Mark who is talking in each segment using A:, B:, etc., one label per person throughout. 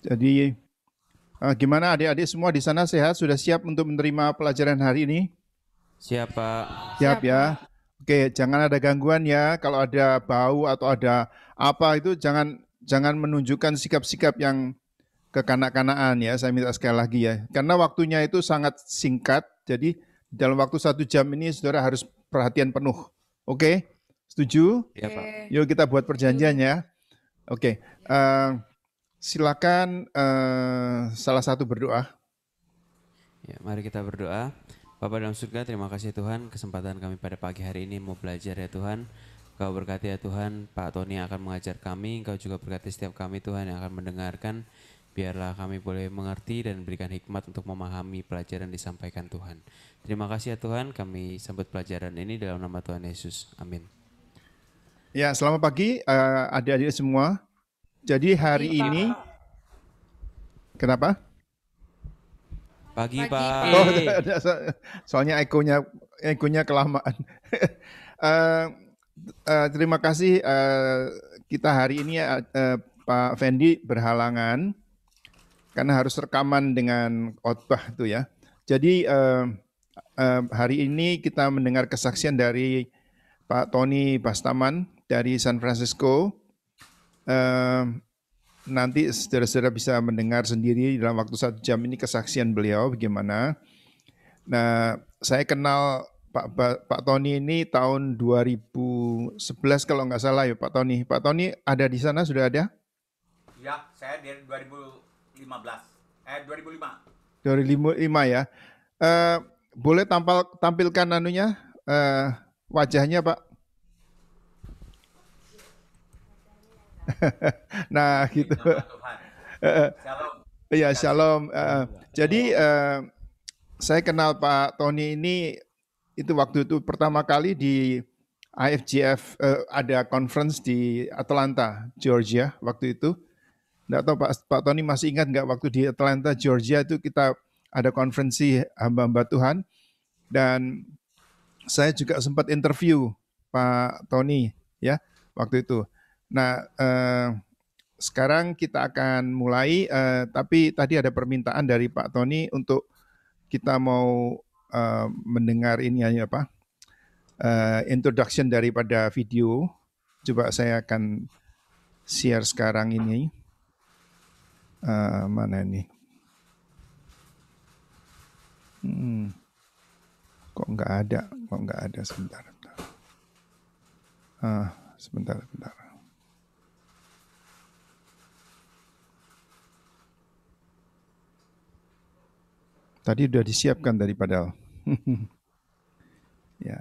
A: Jadi gimana adik-adik semua di sana sehat? Sudah siap untuk menerima pelajaran hari ini?
B: Siap, Pak.
A: Siap ya. Oke, jangan ada gangguan ya. Kalau ada bau atau ada apa itu jangan menunjukkan sikap-sikap yang kekanak-kanaan ya. Saya minta sekali lagi ya. Karena waktunya itu sangat singkat. Jadi dalam waktu 1 jam ini saudara harus perhatian penuh. Oke, setuju?
B: Iya, Pak.
A: Yuk kita buat perjanjian ya. Oke, silakan salah satu berdoa.
B: Ya, mari kita berdoa. Bapa dalam surga, terima kasih Tuhan kesempatan kami pada pagi hari ini mau belajar ya Tuhan. Kau berkati ya Tuhan, Pak Tony akan mengajar kami, Engkau juga berkati setiap kami Tuhan yang akan mendengarkan. Biarlah kami boleh mengerti dan berikan hikmat untuk memahami pelajaran disampaikan Tuhan. Terima kasih ya Tuhan, kami sambut pelajaran ini dalam nama Tuhan Yesus. Amin.
A: Ya, selamat pagi adik-adik semua. Jadi hari ini, kenapa?
B: Pagi, Pak.
A: Oh, soalnya egonya kelamaan. Terima kasih kita hari ini Pak Fendi berhalangan karena harus rekaman dengan khotbah itu ya. Jadi hari ini kita mendengar kesaksian dari Pak Tony Bastaman dari San Francisco. Nanti saudara-saudara bisa mendengar sendiri dalam waktu 1 jam ini kesaksian beliau bagaimana. Nah, saya kenal Pak Tony ini tahun 2011 kalau nggak salah ya Pak Tony. Pak Tony ada di sana, sudah ada?
C: Ya, saya dari 2015. 2005.
A: 2005 ya. Boleh tampilkan anunya wajahnya Pak. Nah gitu.
C: Shalom.
A: Ya shalom. Jadi saya kenal Pak Tony ini itu waktu itu pertama kali di IFGF ada conference di Atlanta, Georgia waktu itu. Nggak tahu Pak Tony masih ingat nggak waktu di Atlanta, Georgia itu kita ada konferensi hamba-hamba Tuhan dan saya juga sempat interview Pak Tony ya waktu itu. Nah sekarang kita akan mulai, tapi tadi ada permintaan dari Pak Tony untuk kita mau mendengar ini apa introduction daripada video. Coba saya akan share sekarang ini. Mana ini? Kok nggak ada? Sebentar. Sebentar. Tadi udah disiapkan tadi padahal. Ya.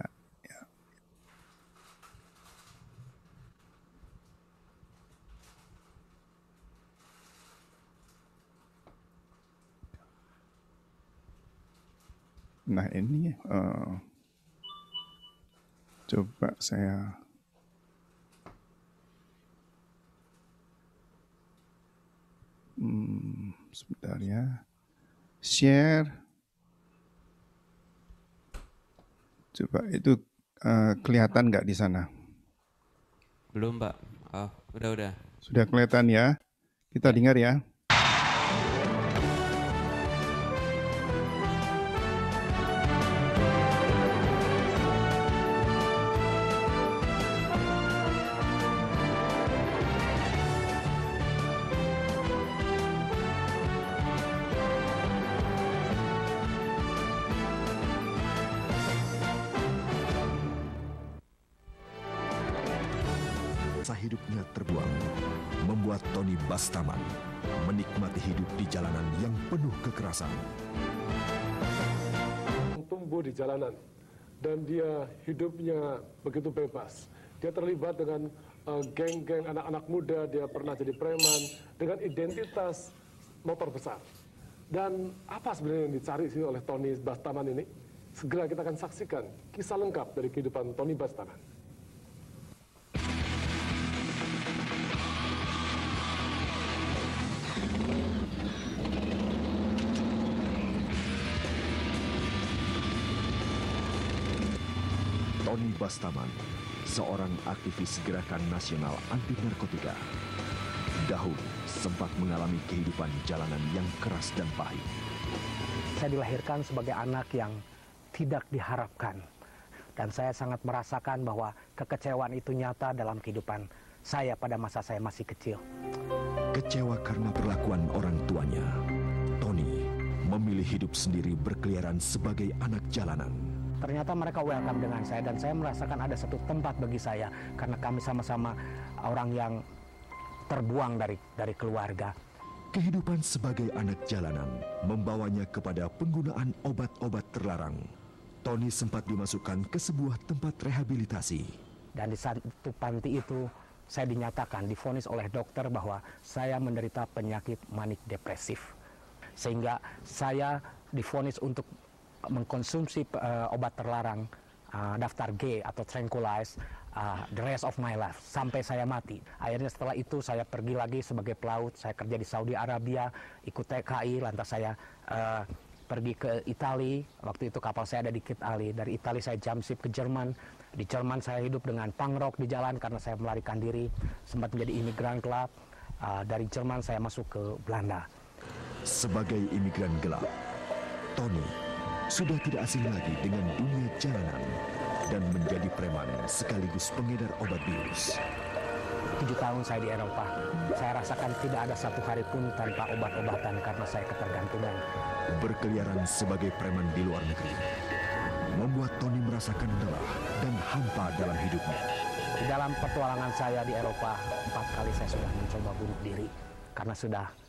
A: Nah ini coba saya sebentar ya. Share. Coba itu kelihatan nggak di sana?
B: Belum, Pak. Oh, udah.
A: Sudah kelihatan ya? Kita dengar ya.
D: Hidupnya terbuang, membuat Tony Bastaman menikmati hidup di jalanan yang penuh kekerasan.
E: Tumbuh di jalanan dan dia hidupnya begitu bebas. Dia terlibat dengan geng-geng anak-anak muda, dia pernah jadi preman dengan identitas motor besar. Dan apa sebenarnya yang dicari sih oleh Tony Bastaman ini? Segera kita akan saksikan kisah lengkap dari kehidupan Tony Bastaman.
D: Tony Bastaman, seorang aktivis gerakan nasional anti narkotika. dahulu sempat mengalami kehidupan jalanan yang keras dan pahit.
F: Saya dilahirkan sebagai anak yang tidak diharapkan. Dan saya sangat merasakan bahwa kekecewaan itu nyata dalam kehidupan saya pada masa saya masih kecil.
D: Kecewa karena perlakuan orang tuanya, Tony memilih hidup sendiri berkeliaran sebagai anak jalanan.
F: Ternyata mereka welcome dengan saya dan saya merasakan ada satu tempat bagi saya karena kami sama-sama orang yang terbuang dari keluarga.
D: Kehidupan sebagai anak jalanan membawanya kepada penggunaan obat-obat terlarang. Tony sempat dimasukkan ke sebuah tempat rehabilitasi.
F: Dan di satu panti itu saya dinyatakan, divonis oleh dokter bahwa saya menderita penyakit manik depresif. Sehingga saya divonis untuk mengkonsumsi obat terlarang daftar G atau tranquilize the rest of my life sampai saya mati. Akhirnya setelah itu saya pergi lagi sebagai pelaut, saya kerja di Saudi Arabia, ikut TKI, lantas saya pergi ke Italia. Waktu itu kapal saya ada di Italia. Dari Italia saya jump ship ke Jerman. Di Jerman saya hidup dengan punk rock di jalan karena saya melarikan diri, sempat menjadi imigran gelap. Dari Jerman saya masuk ke Belanda.
D: Sebagai imigran gelap, Tony sudah tidak asing lagi dengan dunia jalanan dan menjadi preman sekaligus pengedar obat bius.
F: 7 tahun saya di Eropa, saya rasakan tidak ada satu hari pun tanpa obat-obatan karena saya ketergantungan.
D: Berkeliaran sebagai preman di luar negeri membuat Tony merasakan lelah dan hampa dalam hidupnya.
F: Di dalam petualangan saya di Eropa, 4 kali saya sudah mencoba bunuh diri karena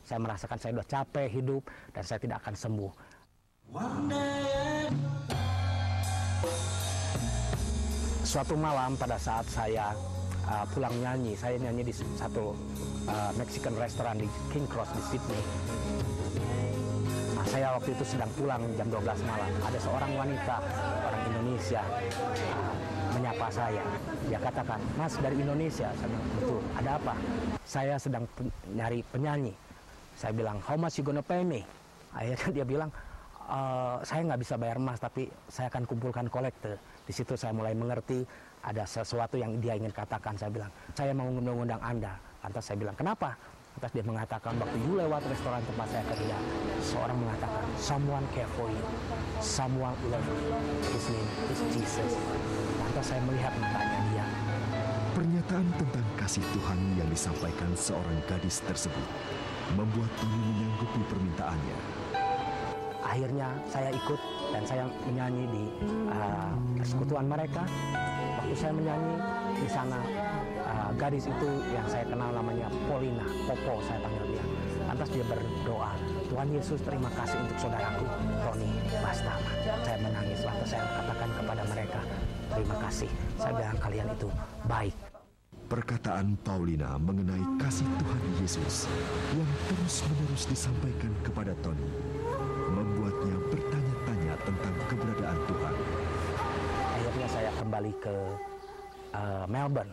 F: saya merasakan saya sudah capek hidup dan saya tidak akan sembuh. Suatu malam pada saat saya pulang nyanyi, saya nyanyi di satu Mexican restoran di King Cross di Sydney. Saya waktu itu sedang pulang jam 12 malam. Ada seorang wanita, orang Indonesia, menyapa saya. Dia katakan, "Mas dari Indonesia?" Saya bilang, "Betul, ada apa?" Saya sedang nyari penyanyi. Saya bilang, "How much you gonna pay me?" Akhirnya dia bilang, "Saya nggak bisa bayar emas, tapi saya akan kumpulkan kolekte." Di situ saya mulai mengerti ada sesuatu yang dia ingin katakan. Saya bilang, "Saya mau mengundang Anda." Lantas saya bilang, "Kenapa?" Lantas dia mengatakan, "Waktu you lewat restoran tempat saya kerja, seorang mengatakan, someone care for you, someone love you, his name is Jesus." Lantas saya melihat matanya dia.
D: Pernyataan tentang kasih Tuhan yang disampaikan seorang gadis tersebut membuat Tony menyanggupi permintaannya.
F: Akhirnya saya ikut dan saya menyanyi di persekutuan mereka. Waktu saya menyanyi di sana, gadis itu yang saya kenal namanya Paulina, Popo saya panggil dia. Lantas dia berdoa, "Tuhan Yesus, terima kasih untuk saudaraku Tony Bastama." Saya menangis, lantas saya katakan kepada mereka, "Terima kasih." Saya bilang, "Kalian itu baik."
D: Perkataan Paulina mengenai kasih Tuhan Yesus yang terus-menerus disampaikan kepada Tony membuatnya bertanya-tanya tentang keberadaan Tuhan.
F: Akhirnya saya kembali ke Melbourne.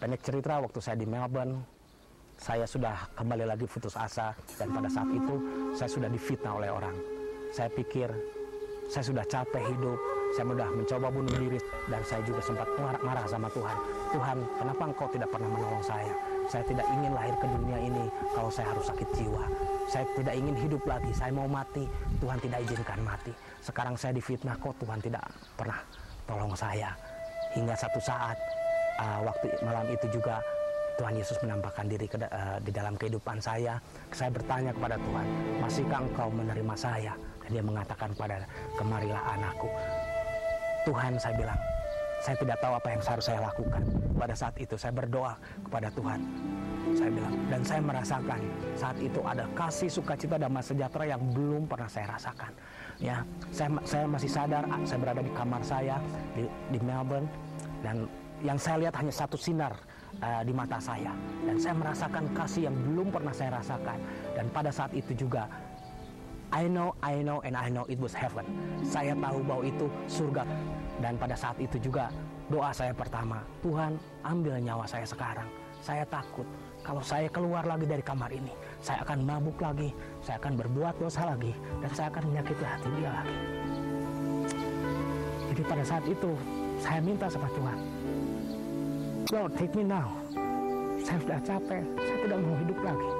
F: Pendek cerita, waktu saya di Melbourne, saya sudah kembali lagi putus asa dan pada saat itu saya sudah difitnah oleh orang. Saya pikir saya sudah capek hidup, saya sudah mencoba bunuh diri dan saya juga sempat marah sama Tuhan. "Tuhan, kenapa Engkau tidak pernah menolong saya? Saya tidak ingin lahir ke dunia ini kalau saya harus sakit jiwa. Saya tidak ingin hidup lagi, saya mau mati, Tuhan tidak izinkan mati. Sekarang saya difitnah, kok Tuhan tidak pernah tolong saya." Hingga satu saat, waktu malam itu juga Tuhan Yesus menampakkan diri di dalam kehidupan saya. Saya bertanya kepada Tuhan, "Masihkah Engkau menerima saya?" Dan Dia mengatakan "Kemarilah anakku." "Tuhan," saya bilang, "saya tidak tahu apa yang harus saya lakukan." Pada saat itu saya berdoa kepada Tuhan. Saya bilang, dan saya merasakan saat itu ada kasih, sukacita, damai sejahtera yang belum pernah saya rasakan. Ya, saya masih sadar, saya berada di kamar saya di Melbourne dan yang saya lihat hanya satu sinar di mata saya dan saya merasakan kasih yang belum pernah saya rasakan. Dan pada saat itu juga I know and I know it was heaven. Saya tahu bahwa itu surga. Dan pada saat itu juga doa saya pertama, "Tuhan, ambil nyawa saya sekarang. Saya takut kalau saya keluar lagi dari kamar ini, saya akan mabuk lagi, saya akan berbuat dosa lagi, dan saya akan menyakiti hati dia lagi." Jadi pada saat itu saya minta sama Tuhan, "Lord, take me now. Saya sudah capek, saya tidak mau hidup lagi.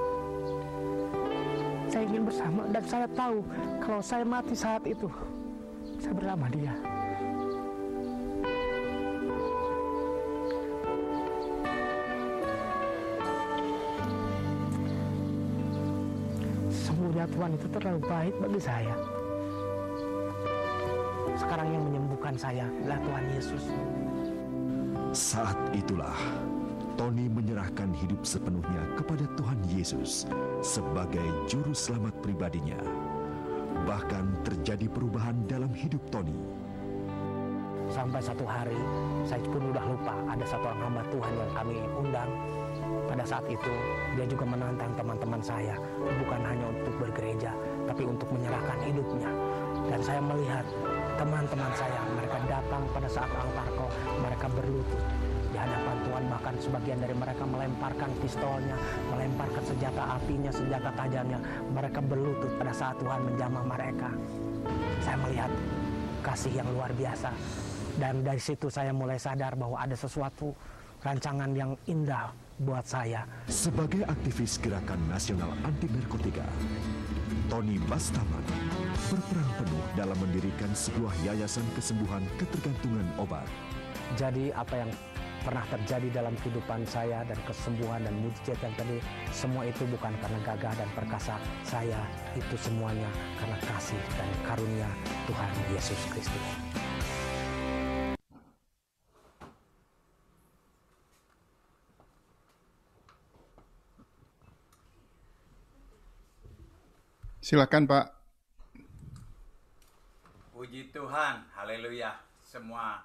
F: Saya ingin bersama dan saya tahu kalau saya mati saat itu, saya bersama dia. Sesungguhnya Tuhan itu terlalu baik bagi saya. Sekarang yang menyembuhkan saya adalah Tuhan Yesus.
D: Saat itulah Tony menyerahkan hidup sepenuhnya kepada Tuhan Yesus sebagai juru selamat pribadinya. Bahkan terjadi perubahan dalam hidup Tony.
F: Sampai satu hari, saya pun udah lupa ada satu orang hamba Tuhan yang kami undang. Pada saat itu, dia juga menantang teman-teman saya, bukan hanya untuk bergereja, tapi untuk menyerahkan hidupnya. Dan saya melihat teman-teman saya, mereka datang pada saat altar call, mereka berlutut di hadapan Tuhan. Bahkan sebagian dari mereka melemparkan pistolnya, melemparkan senjata apinya, senjata tajamnya. Mereka berlutut pada saat Tuhan menjamah mereka. Saya melihat kasih yang luar biasa. Dan dari situ saya mulai sadar bahwa ada sesuatu rancangan yang indah buat saya.
D: Sebagai aktivis gerakan nasional anti narkotika, Tony Bastaman berperan penuh dalam mendirikan sebuah yayasan kesembuhan ketergantungan obat.
F: Jadi apa yang pernah terjadi dalam kehidupan saya dan kesembuhan dan mujizat yang tadi, semua itu bukan karena gagah dan perkasa saya, itu semuanya karena kasih dan karunia Tuhan Yesus Kristus.
A: Silakan Pak.
C: Puji Tuhan, haleluya. Semua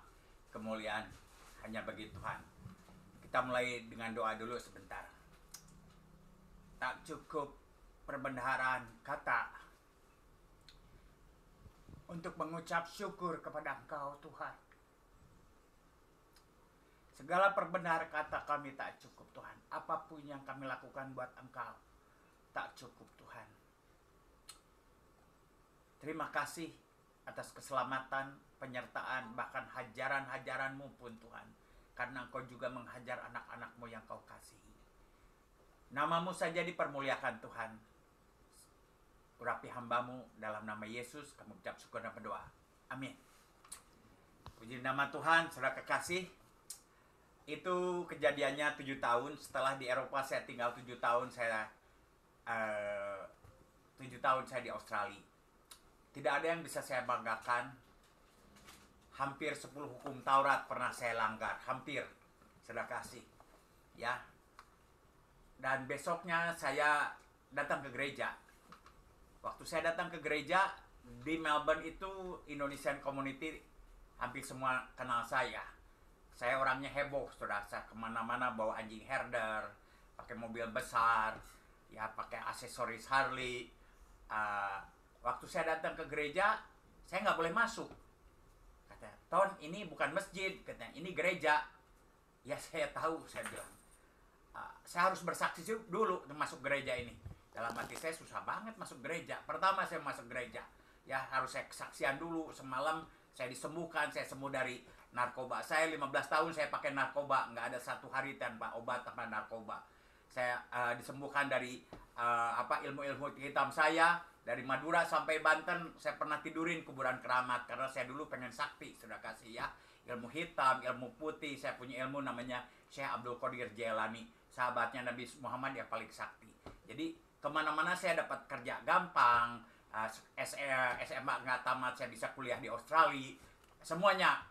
C: kemuliaan hanya bagi Tuhan. Kita mulai dengan doa dulu sebentar. Tak cukup perbendaharaan kata untuk mengucap syukur kepada Engkau Tuhan. Segala perbendaharaan kata kami tak cukup Tuhan. Apapun yang kami lakukan buat Engkau tak cukup Tuhan. Terima kasih atas keselamatan, penyertaan, bahkan hajaran-hajaran-Mu pun Tuhan. Karena Engkau juga menghajar anak-anak-Mu yang Kau kasihi. Nama-Mu saja dipermuliakan Tuhan. Urapi hamba-Mu dalam nama Yesus, kami ucap syukur dan berdoa. Amin. Puji nama Tuhan, saudara kekasih. Itu kejadiannya 7 tahun. Setelah di Eropa saya tinggal 7 tahun, 7 tahun saya di Australia. Tidak ada yang bisa saya banggakan. Hampir 10 hukum Taurat pernah saya langgar. Hampir. Saudara kasih. Ya. Dan besoknya saya datang ke gereja. Waktu saya datang ke gereja, di Melbourne itu Indonesian Community hampir semua kenal saya. Saya orangnya heboh, saudara. Saya kemana-mana bawa anjing herder, pakai mobil besar, ya pakai aksesoris Harley. Waktu saya datang ke gereja, saya nggak boleh masuk. Katanya, Ton, ini bukan masjid. Katanya, ini gereja. Ya saya tahu, saya bilang. Saya harus bersaksi dulu masuk gereja ini. Dalam hati saya susah banget masuk gereja. Pertama saya masuk gereja. Ya harus saya kesaksian dulu. Semalam saya disembuhkan, saya sembuh dari narkoba. Saya 15 tahun saya pakai narkoba. Nggak ada satu hari tanpa obat tanpa narkoba. Saya disembuhkan dari ilmu-ilmu hitam saya. Dari Madura sampai Banten, saya pernah tidurin kuburan keramat. Karena saya dulu pengen sakti, sudah kasih ya. Ilmu hitam, ilmu putih, saya punya ilmu namanya Syekh Abdul Qadir Jailani. Sahabatnya Nabi Muhammad yang paling sakti. Jadi kemana-mana saya dapat kerja gampang. SMA nggak tamat, saya bisa kuliah di Australia. Semuanya,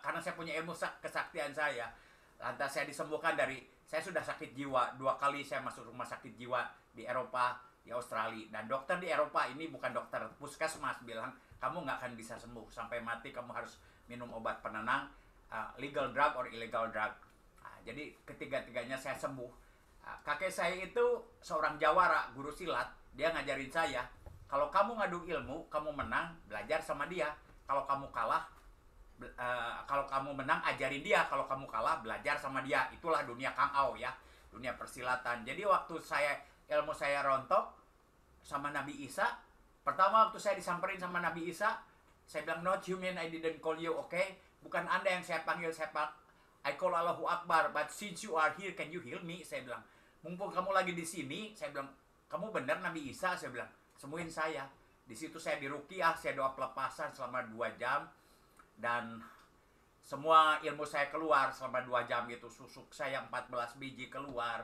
C: karena saya punya ilmu kesaktian saya. Lantas saya disembuhkan dari, saya sudah sakit jiwa. 2 kali saya masuk rumah sakit jiwa di Eropa, di Australia. Dan dokter di Eropa ini bukan dokter puskesmas, bilang kamu nggak akan bisa sembuh sampai mati, kamu harus minum obat penenang, legal drug or illegal drug. Jadi ketiga-tiganya saya sembuh. Kakek saya itu seorang jawara, guru silat. Dia ngajarin saya, kalau kamu ngadu ilmu, kamu menang, belajar sama dia. Kalau kamu kalah, kalau kamu menang, ajarin dia. Kalau kamu kalah, belajar sama dia. Itulah dunia Kang Au ya, dunia persilatan. Jadi waktu ilmu saya rontok sama Nabi Isa. Pertama waktu saya disamperin sama Nabi Isa, saya bilang, not human, I didn't call you, okay? Bukan Anda yang saya panggil, I call Allahu Akbar, but since you are here, can you heal me? Saya bilang, mumpung kamu lagi di sini, saya bilang, kamu benar Nabi Isa? Saya bilang, sembuhin saya. Di situ saya diruqyah, saya doa pelepasan selama 2 jam, dan semua ilmu saya keluar selama 2 jam itu. Susuk saya 14 biji keluar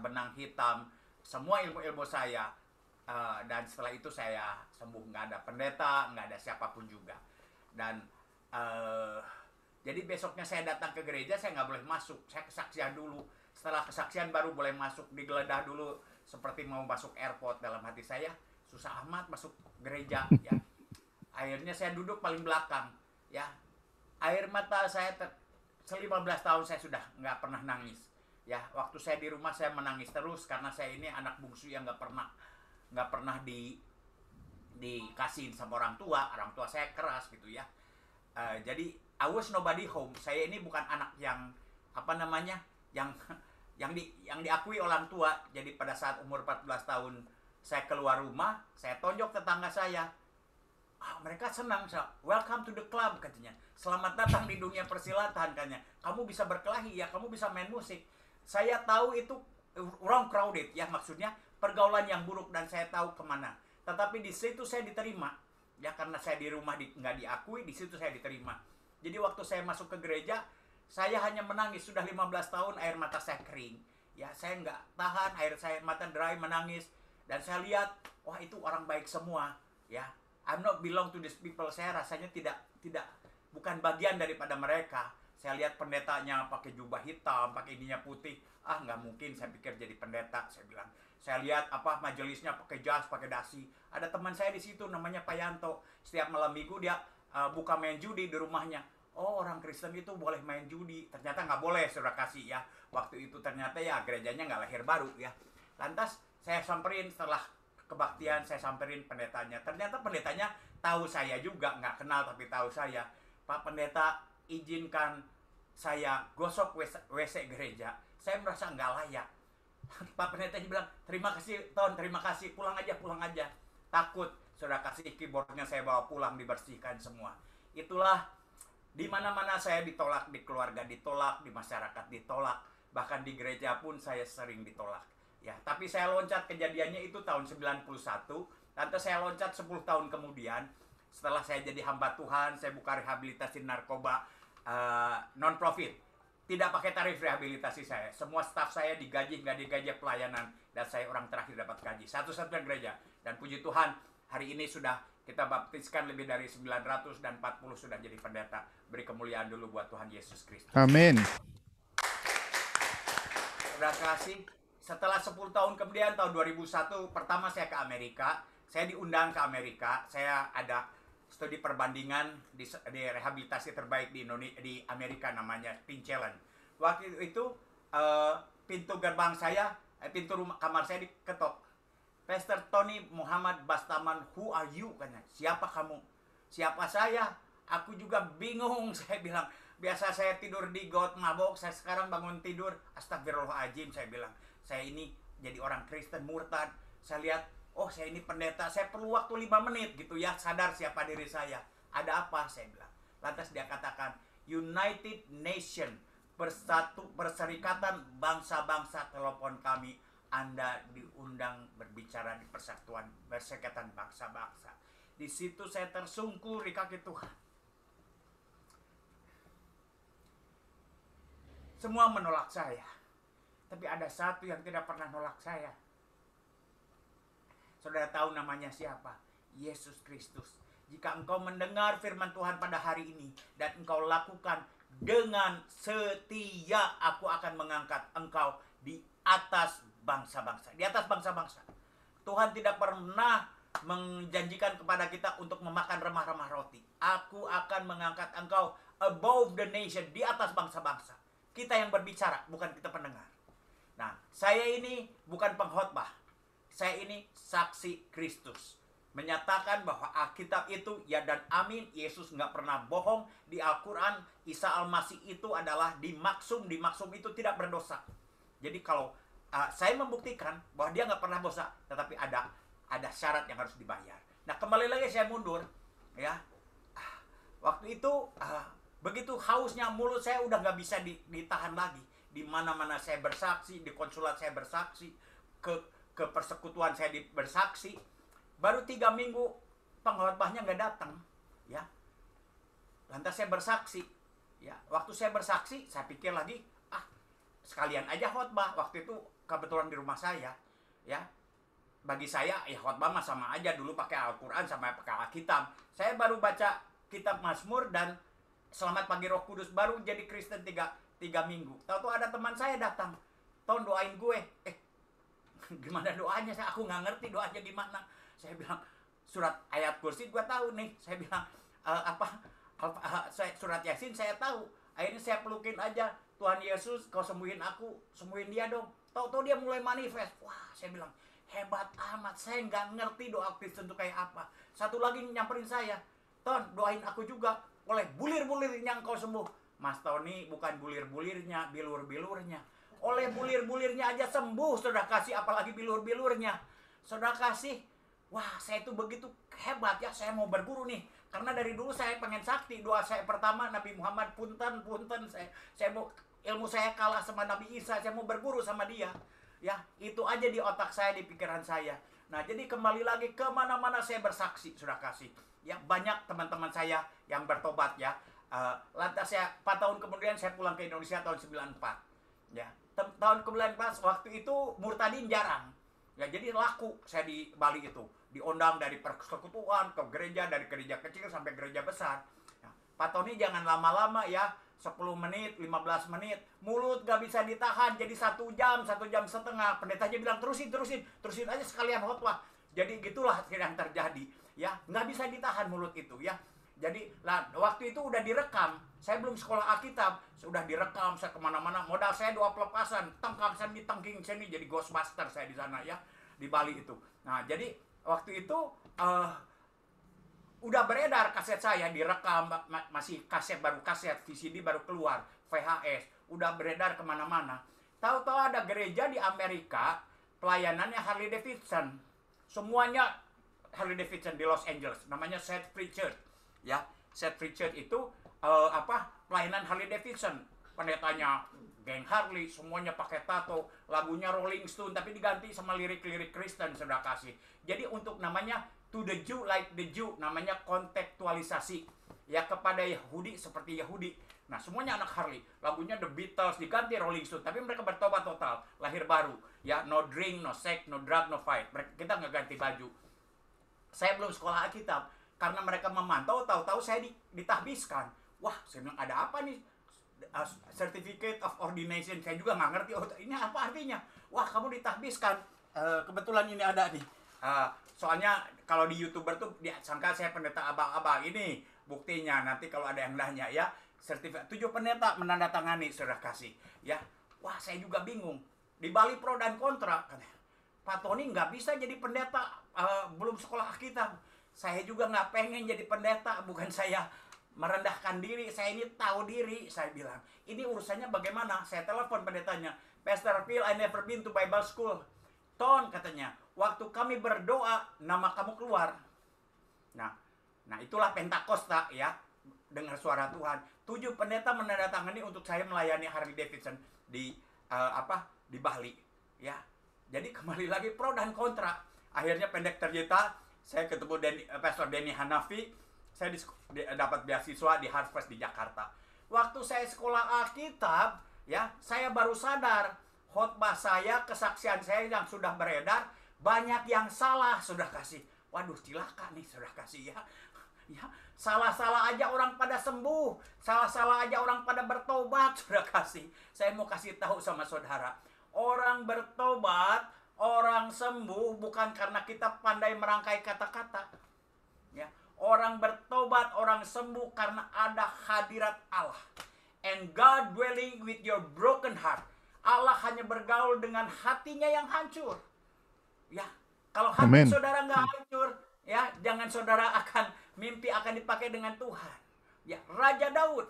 C: benang hitam, semua ilmu-ilmu saya. Dan setelah itu saya sembuh, nggak ada pendeta, nggak ada siapapun juga. Dan jadi besoknya saya datang ke gereja, saya nggak boleh masuk, saya kesaksian dulu. Setelah kesaksian baru boleh masuk, digeledah dulu seperti mau masuk airport. Dalam hati saya, susah amat masuk gereja ya. Akhirnya saya duduk paling belakang ya. Air mata saya 15 tahun saya sudah nggak pernah nangis ya. Waktu saya di rumah saya menangis terus karena saya ini anak bungsu yang nggak pernah dikasihin sama orang tua saya keras gitu ya. Jadi I was nobody home. Saya ini bukan anak yang yang diakui orang tua. Jadi pada saat umur 14 tahun saya keluar rumah, saya tonjok tetangga saya. Mereka senang, welcome to the club katanya. Selamat datang di dunia persilatan katanya. Kamu bisa berkelahi ya, kamu bisa main musik. Saya tahu itu wrong crowded ya, maksudnya pergaulan yang buruk, dan saya tahu kemana. Tetapi di situ saya diterima ya, karena saya di rumah nggak diakui, di situ saya diterima. Jadi waktu saya masuk ke gereja, saya hanya menangis. Sudah 15 tahun air mata saya kering ya, saya nggak tahan, air saya mata dry, menangis. Dan saya lihat, wah itu orang baik semua ya. I'm not belong to these people. Saya rasanya bukan bagian daripada mereka. Saya lihat pendetanya pakai jubah hitam, pakai ininya putih. Nggak mungkin saya pikir jadi pendeta, saya bilang. Saya lihat majelisnya pakai jas, pakai dasi. Ada teman saya di situ namanya Pak Yanto. Setiap malam minggu dia buka main judi di rumahnya. Oh, orang Kristen itu boleh main judi. Ternyata nggak boleh, saudara kasih ya. Waktu itu ternyata ya gerejanya nggak lahir baru ya. Lantas saya samperin, setelah kebaktian saya samperin pendetanya. Ternyata pendetanya tahu saya juga, nggak kenal tapi tahu saya. Pak Pendeta, izinkan saya gosok WC gereja. Saya merasa nggak layak. Pak Pendetanya bilang, terima kasih Ton, terima kasih, pulang aja. Takut, saudara kasih keyboardnya saya bawa pulang, dibersihkan semua. Itulah di mana-mana saya ditolak, di keluarga ditolak, di masyarakat ditolak, bahkan di gereja pun saya sering ditolak. Ya, tapi saya loncat, kejadiannya itu tahun 91, nanti saya loncat 10 tahun kemudian, setelah saya jadi hamba Tuhan, saya buka rehabilitasi narkoba non-profit. Tidak pakai tarif rehabilitasi saya. Semua staf saya digaji, nggak digaji pelayanan, dan saya orang terakhir dapat gaji. Satu-satunya gereja. Dan puji Tuhan, hari ini sudah kita baptiskan lebih dari 900 dan 40 sudah jadi pendeta. Beri kemuliaan dulu buat Tuhan Yesus Kristus.
A: Amin.
C: Terima kasih. Setelah 10 tahun kemudian, tahun 2001, pertama saya ke Amerika. Saya diundang ke Amerika. Saya ada studi perbandingan di rehabilitasi terbaik di Amerika, namanya Teen Challenge. Waktu itu pintu gerbang saya, pintu kamar saya diketok. Pastor Tony Muhammad Bastaman, who are you? Katanya, siapa kamu? Siapa saya? Aku juga bingung, saya bilang. Biasa saya tidur di got mabok, saya sekarang bangun tidur, astagfirullahaladzim, saya bilang. Saya ini jadi orang Kristen murtad. Saya lihat, oh saya ini pendeta, saya perlu waktu 5 menit gitu ya, sadar siapa diri saya. Ada apa? Saya bilang. Lantas dia katakan, United Nation, Perserikatan Bangsa-Bangsa, telepon kami. Anda diundang berbicara di Persatuan Perserikatan Bangsa-Bangsa. Di situ saya tersungkur di kaki Tuhan. Semua menolak saya. Tapi ada satu yang tidak pernah nolak saya. Saudara tahu namanya siapa? Yesus Kristus. Jika engkau mendengar firman Tuhan pada hari ini dan engkau lakukan dengan setia, aku akan mengangkat engkau di atas bangsa-bangsa. Di atas bangsa-bangsa. Tuhan tidak pernah menjanjikan kepada kita untuk memakan remah-remah roti. Aku akan mengangkat engkau above the nation, di atas bangsa-bangsa. Kita yang berbicara, bukan kita pendengar. Nah, saya ini bukan pengkhotbah. Saya ini saksi Kristus. Menyatakan bahwa Alkitab itu ya dan amin. Yesus nggak pernah bohong. Di Al-Quran, Isa Al-Masih itu adalah dimaksum. Dimaksum itu tidak berdosa. Jadi kalau saya membuktikan bahwa dia nggak pernah dosa, tetapi ada syarat yang harus dibayar. Nah, kembali lagi saya mundur. Ya, waktu itu Begitu hausnya, mulut saya udah nggak bisa ditahan lagi. Di mana-mana saya bersaksi, di konsulat saya bersaksi, ke persekutuan saya bersaksi. Baru 3 minggu pengkhotbahnya nggak datang, ya. Lantas saya bersaksi, ya. Waktu saya bersaksi, saya pikir lagi, sekalian aja khotbah. Waktu itu kebetulan di rumah saya, ya. Bagi saya, ya khotbah mah sama aja, dulu pakai Al-Quran sama pakai Alkitab. Saya baru baca kitab Mazmur dan Selamat Pagi Roh Kudus, baru jadi Kristen 3 minggu. Tahu-tahu ada teman saya datang, Ton doain gue. Gimana doanya? Aku nggak ngerti doanya gimana. Saya bilang, surat ayat kursi gue tahu nih. Saya bilang, surat Yasin saya tahu. Akhirnya saya pelukin aja, Tuhan Yesus, kau sembuhin aku, sembuhin dia dong. Tahu-tahu dia mulai manifest. Wah, saya bilang, hebat amat. Saya nggak ngerti doa Kristen itu kayak apa. Satu lagi nyamperin saya, Ton, doain aku juga. Oleh bulir-bulirnya engkau sembuh. Mas Tony, bukan bulir-bulirnya, bilur-bilurnya. Oleh bulir-bulirnya aja sembuh, saudara kasih, apalagi bilur-bilurnya. Saudara kasih, wah saya itu begitu hebat ya, saya mau berguru nih. Karena dari dulu saya pengen sakti. Doa saya pertama, Nabi Muhammad, punten, saya mau, ilmu saya kalah sama Nabi Isa, saya mau berguru sama dia. Ya, itu aja di otak saya, di pikiran saya. Nah, jadi kembali lagi, kemana-mana saya bersaksi, saudara kasih. Ya, banyak teman-teman saya yang bertobat ya. Lantas saya 4 tahun kemudian saya pulang ke Indonesia tahun 94. Ya, tahun ke-19 waktu itu murtadin jarang. Ya, jadi laku saya di Bali itu. Diundang dari persekutuan ke gereja, dari gereja kecil sampai gereja besar. Ya, Pak Tony jangan lama-lama ya. 10 menit, 15 menit, mulut gak bisa ditahan, jadi 1 jam, 1 jam setengah. Pendetanya bilang terusin aja sekalian khotbah. Jadi gitulah yang terjadi, ya, nggak bisa ditahan mulut itu, ya. Jadi waktu itu udah direkam, saya belum sekolah Alkitab, sudah direkam, saya kemana-mana, modal saya 2 pelepasan, tengkang sini, tengking sini, jadi Ghostbuster saya di sana ya, di Bali itu. Nah jadi waktu itu udah beredar kaset saya, direkam, masih kaset, baru kaset, VCD baru keluar, VHS, udah beredar kemana-mana. Tahu-tahu ada gereja di Amerika, pelayanannya Harley Davidson. Semuanya Harley Davidson di Los Angeles, namanya Set Free Church. Ya, Set Free Church itu pelayanan Harley Davidson. Pendetanya geng Harley, semuanya pakai tato, lagunya Rolling Stone, tapi diganti sama lirik-lirik Kristen, saudara kasih. Jadi untuk namanya To the Jew like the Jew, namanya kontekstualisasi. Ya, kepada Yahudi seperti Yahudi. Nah, semuanya anak Harley. Lagunya The Beatles, diganti Rolling Stone. Tapi mereka bertobat total, lahir baru. Ya, no drink, no sex, no drug, no fight. Kita nggak ganti baju. Saya belum sekolah Alkitab. Karena mereka memantau, tahu-tahu saya ditahbiskan. Wah, saya bilang, ada apa nih? Certificate of Ordination. Saya juga nggak ngerti, ini apa artinya? Wah, kamu ditahbiskan. Kebetulan ini ada nih. Soalnya kalau di YouTuber tuh disangka saya pendeta abang-abang. Ini buktinya, nanti kalau ada yang nanya ya. Sertifikat 7 pendeta menandatangani, saudara kasih. Ya, wah saya juga bingung. Di Bali pro dan kontra. Pak Tony nggak bisa jadi pendeta, belum sekolah Alkitab. Saya juga nggak pengen jadi pendeta, bukan saya merendahkan diri, saya ini tahu diri. Saya bilang, ini urusannya bagaimana? Saya telepon pendetanya, Pastor Phil, I never been to Bible school. Ton, katanya, waktu kami berdoa, nama kamu keluar. Nah itulah Pentakosta ya, dengar suara Tuhan. 7 pendeta menandatangani untuk saya melayani Harley Davidson di Bali. Ya, jadi kembali lagi pro dan kontra. Akhirnya pendek cerita, saya ketemu Pastor Denny Hanafi. Saya dapat beasiswa di Harvard di Jakarta. Waktu saya sekolah Alkitab, ya, saya baru sadar khotbah saya, kesaksian saya yang sudah beredar, banyak yang salah, sudah kasih. Waduh, cilaka nih, sudah kasih ya. Ya, salah-salah aja orang pada sembuh, salah-salah aja orang pada bertobat, sudah kasih. Saya mau kasih tahu sama saudara, orang bertobat, orang sembuh bukan karena kita pandai merangkai kata-kata. Ya, orang bertobat, orang sembuh karena ada hadirat Allah. And God dwelling with your broken heart. Allah hanya bergaul dengan hatinya yang hancur. Ya, kalau hati
A: Amen.
C: Saudara nggak hancur, ya, jangan saudara akan mimpi akan dipakai dengan Tuhan. Ya, Raja Daud.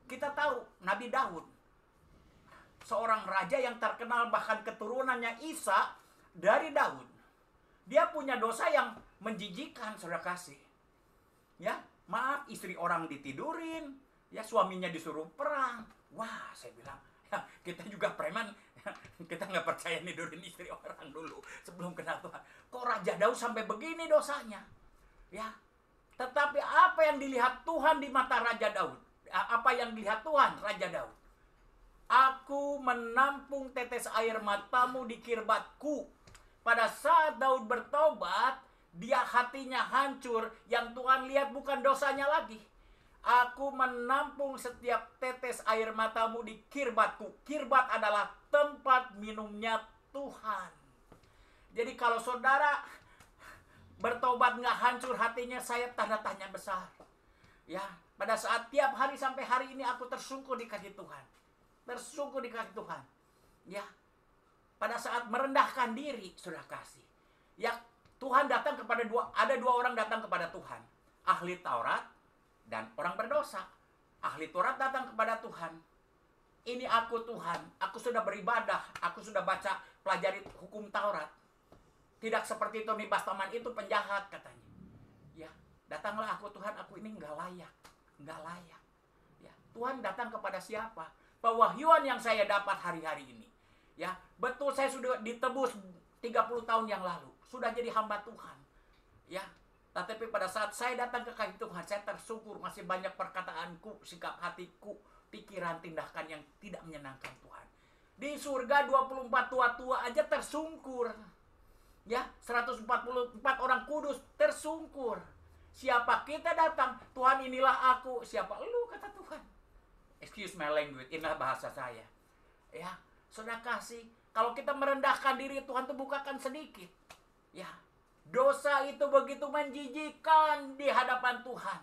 C: Kita tahu Nabi Daud, seorang raja yang terkenal, bahkan keturunannya Isa dari Daud. Dia punya dosa yang menjijikkan, saudara kasih. Ya, maaf, istri orang ditidurin, ya suaminya disuruh perang. Wah, saya bilang, ya, kita juga preman, kita nggak percaya nidurin istri orang dulu sebelum kenal Tuhan. Kok Raja Daud sampai begini dosanya? Ya, tetapi apa yang dilihat Tuhan di mata Raja Daud? Apa yang dilihat Tuhan Raja Daud? Aku menampung tetes air matamu di kirbatku. Pada saat Daud bertobat, dia hatinya hancur. Yang Tuhan lihat bukan dosanya lagi. Aku menampung setiap tetes air matamu di kirbatku. Kirbat adalah tempat minumnya Tuhan. Jadi kalau saudara bertobat nggak hancur hatinya, saya tanda tanya besar. Ya, pada saat tiap hari sampai hari ini aku tersungkur di kaki Tuhan. Tersungkur di kaki Tuhan. Ya, pada saat merendahkan diri, sudah kasih. Ya, Tuhan datang kepada ada dua orang datang kepada Tuhan. Ahli Taurat dan orang berdosa. Ahli Taurat datang kepada Tuhan. Ini aku Tuhan, aku sudah beribadah, aku sudah baca, pelajari hukum Taurat. Tidak seperti Tony Bastaman itu penjahat katanya. Ya, datanglah aku Tuhan, aku ini nggak layak. Nggak layak. Ya, Tuhan datang kepada siapa? Pewahyuan yang saya dapat hari-hari ini. Ya, betul saya sudah ditebus 30 tahun yang lalu. Sudah jadi hamba Tuhan. Ya, tetapi pada saat saya datang ke kaki Tuhan, saya tersungkur, masih banyak perkataanku, sikap hatiku, pikiran, tindakan yang tidak menyenangkan Tuhan. Di surga 24 tua-tua aja tersungkur. Ya, 144 orang kudus tersungkur. Siapa kita datang? Tuhan, inilah aku. Siapa lu, kata Tuhan. Excuse my language, inilah bahasa saya. Ya, saudara kasih, kalau kita merendahkan diri, Tuhan tuh bukakan sedikit. Ya, dosa itu begitu menjijikkan di hadapan Tuhan.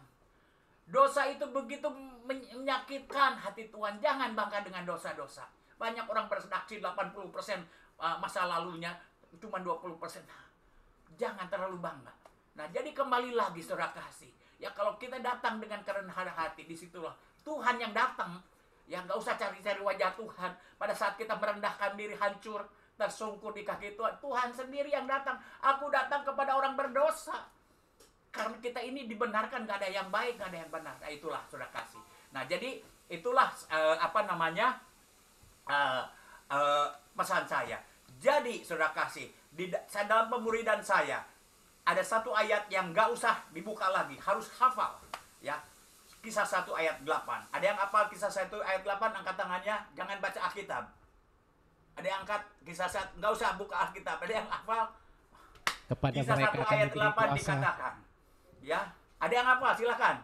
C: Dosa itu begitu menyakitkan hati Tuhan. Jangan bangga dengan dosa-dosa. Banyak orang bersaksi 80% masa lalunya, cuma 20%. Jangan terlalu bangga. Nah, jadi kembali lagi saudara kasih. Ya, kalau kita datang dengan kerendahan hati, disitulah Tuhan yang datang. Ya, nggak usah cari-cari wajah Tuhan. Pada saat kita merendahkan diri, hancur, tersungkur di kaki Tuhan, Tuhan sendiri yang datang. Aku datang kepada orang berdosa. Karena kita ini dibenarkan, nggak ada yang baik, nggak ada yang benar. Nah, itulah saudara kasih. Nah, jadi itulah pesan saya. Jadi saudara kasih, dalam pemuridan saya ada satu ayat yang nggak usah dibuka lagi, harus hafal. Ya, Kisah 1 ayat 8. Ada yang hafal Kisah 1 ayat 8, angkat tangannya, jangan baca Alkitab. Ada yang angkat Kisah 1, nggak usah buka Alkitab. Ada yang hafal
G: kepada
C: Kisah 1 ayat 8 dikatakan. Ya, ada yang hafal, silakan.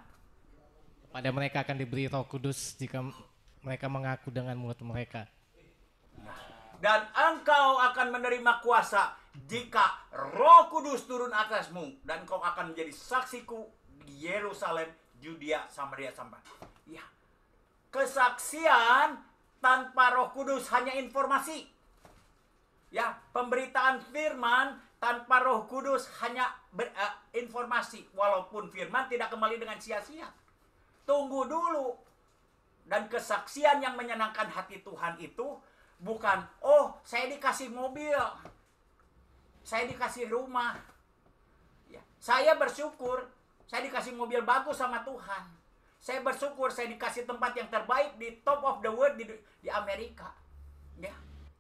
G: Pada mereka akan diberi Roh Kudus jika mereka mengaku dengan mulut mereka.
C: Dan engkau akan menerima kuasa jika Roh Kudus turun atasmu, dan engkau akan menjadi saksiku di Yerusalem, Judea, Samaria, sampai. Ya. Kesaksian tanpa Roh Kudus hanya informasi. Ya, pemberitaan firman tanpa Roh Kudus hanya informasi, walaupun firman tidak kembali dengan sia-sia. Tunggu dulu. Dan kesaksian yang menyenangkan hati Tuhan itu bukan, oh saya dikasih mobil, saya dikasih rumah. Ya, saya bersyukur, saya dikasih mobil bagus sama Tuhan. Saya bersyukur saya dikasih tempat yang terbaik di top of the world di Amerika. Ya.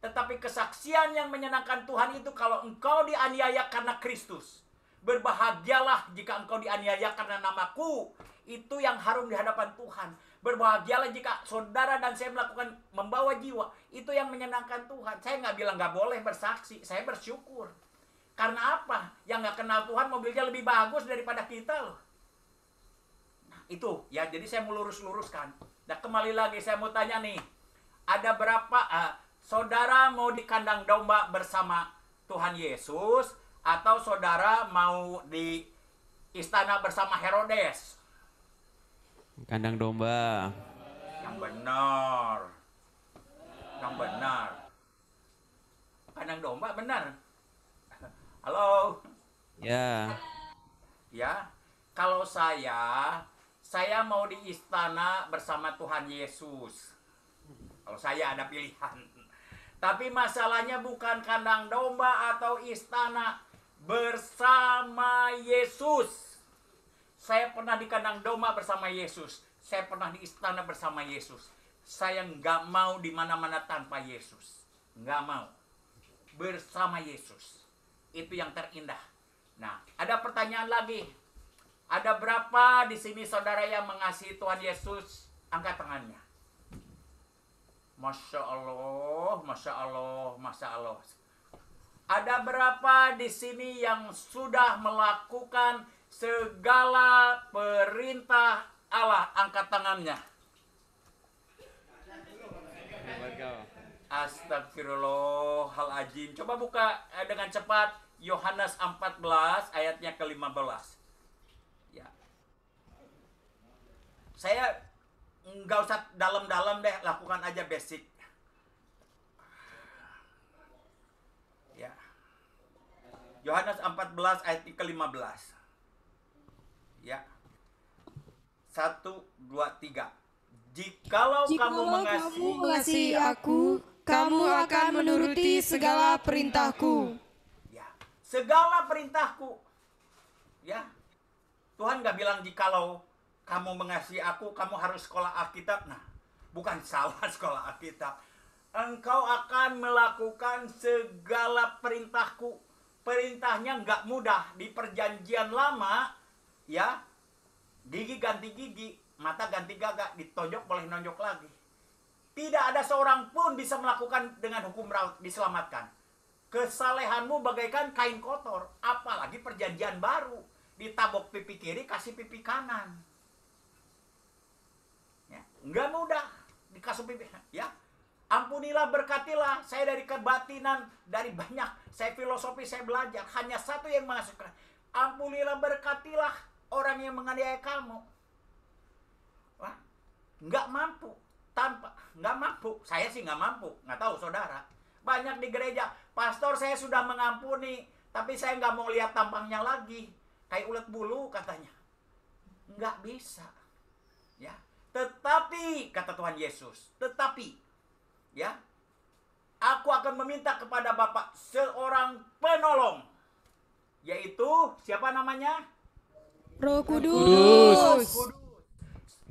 C: Tetapi kesaksian yang menyenangkan Tuhan itu kalau engkau dianiaya karena Kristus. Berbahagialah jika engkau dianiaya karena namaku. Itu yang harum di hadapan Tuhan. Berbahagialah jika saudara dan saya membawa jiwa. Itu yang menyenangkan Tuhan. Saya nggak bilang nggak boleh bersaksi. Saya bersyukur. Karena apa? Yang nggak kenal Tuhan mobilnya lebih bagus daripada kita loh. Nah, itu ya. Jadi saya mau lurus-luruskan. Nah, kembali lagi saya mau tanya nih. Ada berapa saudara mau di kandang domba bersama Tuhan Yesus, atau saudara mau di istana bersama Herodes?
B: Kandang domba.
C: Yang benar. Yang benar. Kandang domba benar. Halo.
B: Ya.
C: Ya. Kalau saya mau di istana bersama Tuhan Yesus. Kalau saya ada pilihan. Tapi masalahnya bukan kandang domba atau istana, bersama Yesus. Saya pernah di kandang domba bersama Yesus. Saya pernah di istana bersama Yesus. Saya nggak mau di mana-mana tanpa Yesus. Nggak mau. Bersama Yesus. Itu yang terindah. Nah, ada pertanyaan lagi. Ada berapa di sini saudara yang mengasihi Tuhan Yesus? Angkat tangannya. Masya Allah, Masya Allah, Masya Allah. Ada berapa di sini yang sudah melakukan segala perintah Allah? Angkat tangannya. Astagfirullahaladzim. Coba buka dengan cepat Yohanes 14 ayatnya ke-15. Ya. Saya nggak usah dalam-dalam deh, lakukan aja basic. Ya. Yohanes 14 ayat ke-15. Ya. 1, 2, 3. Jikalau kamu
H: mengasihi aku, kamu akan menuruti segala perintahku.
C: Ya, segala perintahku. Ya. Tuhan nggak bilang jikalau kamu mengasihi aku, kamu harus sekolah Alkitab. Nah, bukan salah sekolah Alkitab. Engkau akan melakukan segala perintahku. Perintahnya nggak mudah. Di perjanjian lama, ya, gigi ganti gigi, mata ganti gagak, ditonjok boleh nonjok lagi. Tidak ada seorang pun bisa melakukan dengan hukum raut diselamatkan. Kesalehanmu bagaikan kain kotor, apalagi perjanjian baru. Ditabok pipi kiri, kasih pipi kanan. Ya, nggak mudah dikasih pipi. Ya, ampunilah, berkatilah. Saya dari kebatinan, dari banyak, saya filosofi, saya belajar. Hanya satu yang mengasuhkan. Ampunilah, berkatilah orang yang menganiaya kamu. Wah, nggak mampu. Nggak mampu. Saya sih nggak mampu. Nggak tahu saudara. Banyak di gereja, pastor saya sudah mengampuni, tapi saya nggak mau lihat tampangnya lagi. Kayak ulet bulu katanya. Nggak bisa. Ya. Tetapi, kata Tuhan Yesus, tetapi, ya, aku akan meminta kepada Bapa seorang penolong. Yaitu, siapa namanya?
H: Roh Kudus.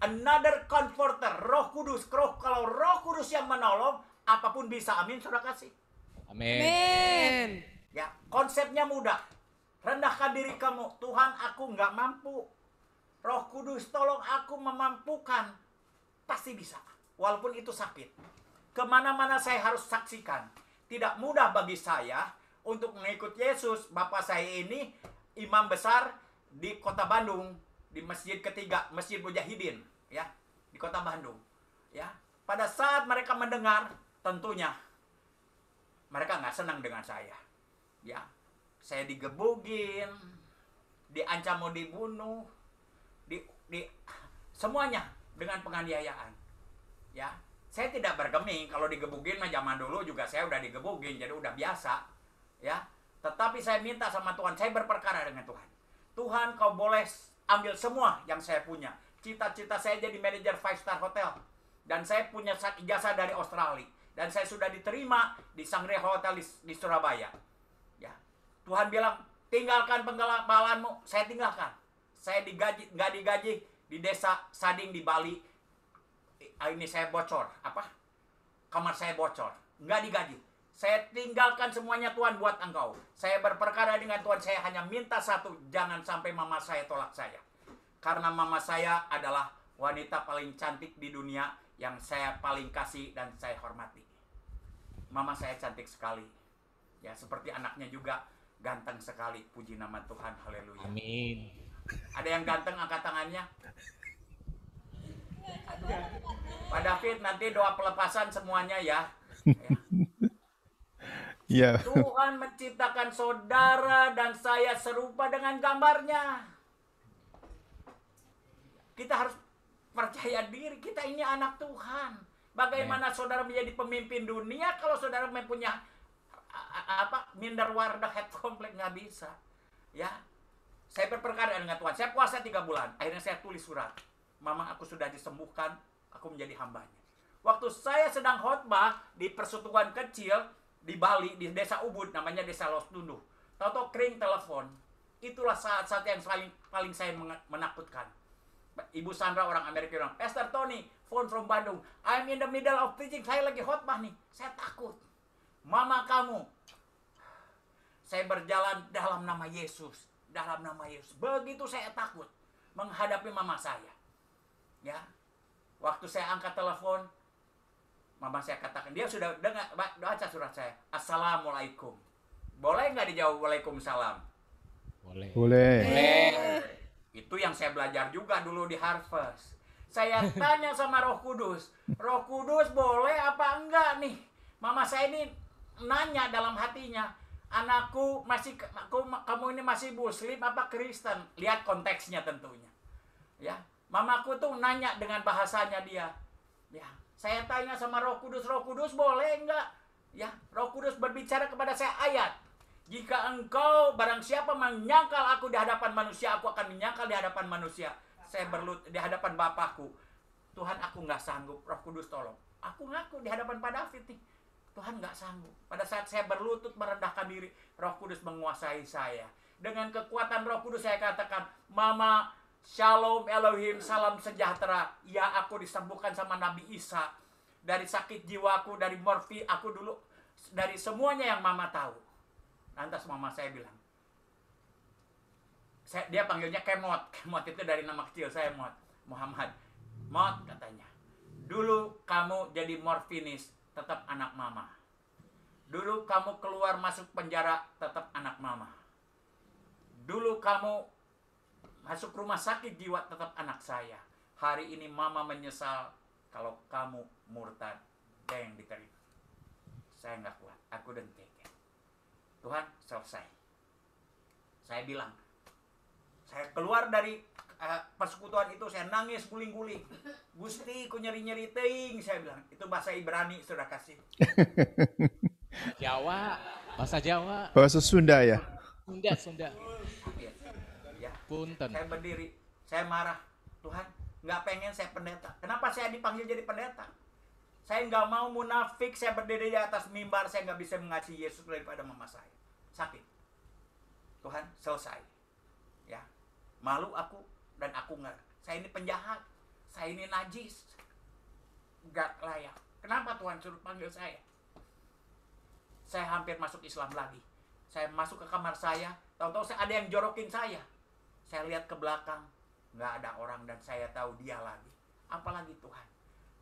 C: Another comforter, Roh Kudus. Kalau Roh Kudus yang menolong, apapun bisa. Amin, saudara kasih.
H: Amin.
C: Ya, konsepnya mudah. Rendahkan diri kamu. Tuhan, aku nggak mampu. Roh Kudus, tolong aku memampukan. Pasti bisa. Walaupun itu sakit. Kemana-mana saya harus saksikan. Tidak mudah bagi saya untuk mengikut Yesus. Bapak saya ini imam besar di kota Bandung. Di masjid ketiga, Masjid Mujahidin. Ya, di kota Bandung. Ya, pada saat mereka mendengar, tentunya mereka nggak senang dengan saya. Ya, saya digebugin, diancam mau dibunuh, semuanya dengan penganiayaan. Ya, saya tidak bergeming. Kalau digebugin mah zaman dulu juga saya udah digebugin, jadi udah biasa. Ya, tetapi saya minta sama Tuhan, saya berperkara dengan Tuhan. Tuhan, kau boleh ambil semua yang saya punya. Cita-cita saya jadi manajer 5-star hotel, dan saya punya ijazah dari Australia, dan saya sudah diterima di Sangria Hotel di Surabaya. Ya, Tuhan bilang, tinggalkan penggembalaanmu. Saya tinggalkan. Saya digaji, nggak digaji di desa Sading di Bali. Ini saya bocor. Apa? Kamar saya bocor. Nggak digaji. Saya tinggalkan semuanya Tuhan buat engkau. Saya berperkara dengan Tuhan. Saya hanya minta satu. Jangan sampai mama saya tolak saya. Karena mama saya adalah wanita paling cantik di dunia yang saya paling kasih dan saya hormati. Mama saya cantik sekali. Ya, seperti anaknya juga ganteng sekali. Puji nama Tuhan. Haleluya.
G: Amin.
C: Ada yang ganteng angkat tangannya? Pak David, nanti doa pelepasan semuanya ya.
A: Ya.
C: Tuhan menciptakan saudara dan saya serupa dengan gambarnya. Kita harus percaya diri, kita ini anak Tuhan. Bagaimana saudara menjadi pemimpin dunia kalau saudara mempunyai minder wardah head complex? Nggak bisa. Ya, saya berperkara dengan Tuhan. Saya puasa 3 bulan. Akhirnya saya tulis surat. Mama, aku sudah disembuhkan. Aku menjadi hambanya. Waktu saya sedang khotbah di persekutuan kecil di Bali, di desa Ubud, namanya desa Los Tunduh. Tahu-tahu kering telepon. itulah saat-saat yang paling saya menakutkan. Ibu Sandra orang Amerika bilang, Pastor Tony, phone from Bandung. I'm in the middle of preaching. Saya lagi khotbah nih. Saya takut. Mama kamu. Saya berjalan dalam nama Yesus. Dalam nama Yesus. Begitu saya takut menghadapi mama saya. Ya. Waktu saya angkat telepon, mama saya katakan, dia sudah dengar, baca surat saya. Assalamualaikum. Boleh nggak dijawab Waalaikumsalam?
A: Boleh.
C: Itu yang saya belajar juga dulu di Harvest. Saya tanya sama Roh Kudus, Roh Kudus boleh apa enggak nih? Mama saya ini nanya dalam hatinya, anakku kamu ini masih Muslim apa Kristen? Lihat konteksnya tentunya. Ya, mamaku tuh nanya dengan bahasanya dia. Ya, saya tanya sama Roh Kudus boleh enggak? Ya, Roh Kudus berbicara kepada saya ayat. Jika engkau barang siapa menyangkal aku di hadapan manusia, aku akan menyangkal di hadapan manusia. Saya berlutut di hadapan Bapakku. Tuhan, aku nggak sanggup. Roh Kudus tolong. Aku ngaku di hadapan Pak David nih. Tuhan nggak sanggup. Pada saat saya berlutut merendahkan diri, Roh Kudus menguasai saya. Dengan kekuatan Roh Kudus saya katakan, Mama, Shalom Elohim, salam sejahtera. Ya, aku disembuhkan sama Nabi Isa. Dari sakit jiwaku, dari morfi, aku dulu, dari semuanya yang Mama tahu. Lantas mama saya bilang, dia panggilnya Kemot. Kemot itu dari nama kecil saya, Muhammad. Mot katanya, dulu kamu jadi morfinis, tetap anak mama. Dulu kamu keluar masuk penjara, tetap anak mama. Dulu kamu masuk rumah sakit jiwa, tetap anak saya. Hari ini mama menyesal kalau kamu murtad. Dia yang diterima. Saya nggak kuat, aku dan tega. Tuhan, selesai. Saya bilang, saya keluar dari persekutuan itu, saya nangis guling-guling. Gusti, ku nyeri-nyeri teing, saya bilang. Itu bahasa Ibrani, sudah kasih.
I: Jawa, bahasa Jawa.
A: Bahasa Sunda ya?
I: Sunda.
C: Ya.
I: Punten.
C: Saya berdiri, saya marah. Tuhan, nggak pengen saya pendeta. Kenapa saya dipanggil jadi pendeta? Saya nggak mau munafik, saya berdiri di atas mimbar, saya nggak bisa mengasihi Yesus daripada mama saya. Sakit. Tuhan, selesai. Ya, malu aku dan aku nggak. Saya ini penjahat, saya ini najis, nggak layak. Kenapa Tuhan suruh panggil saya? Saya hampir masuk Islam lagi. Saya masuk ke kamar saya, tahu-tahu ada yang jorokin saya. Saya lihat ke belakang, nggak ada orang dan saya tahu dia lagi. Apalagi Tuhan,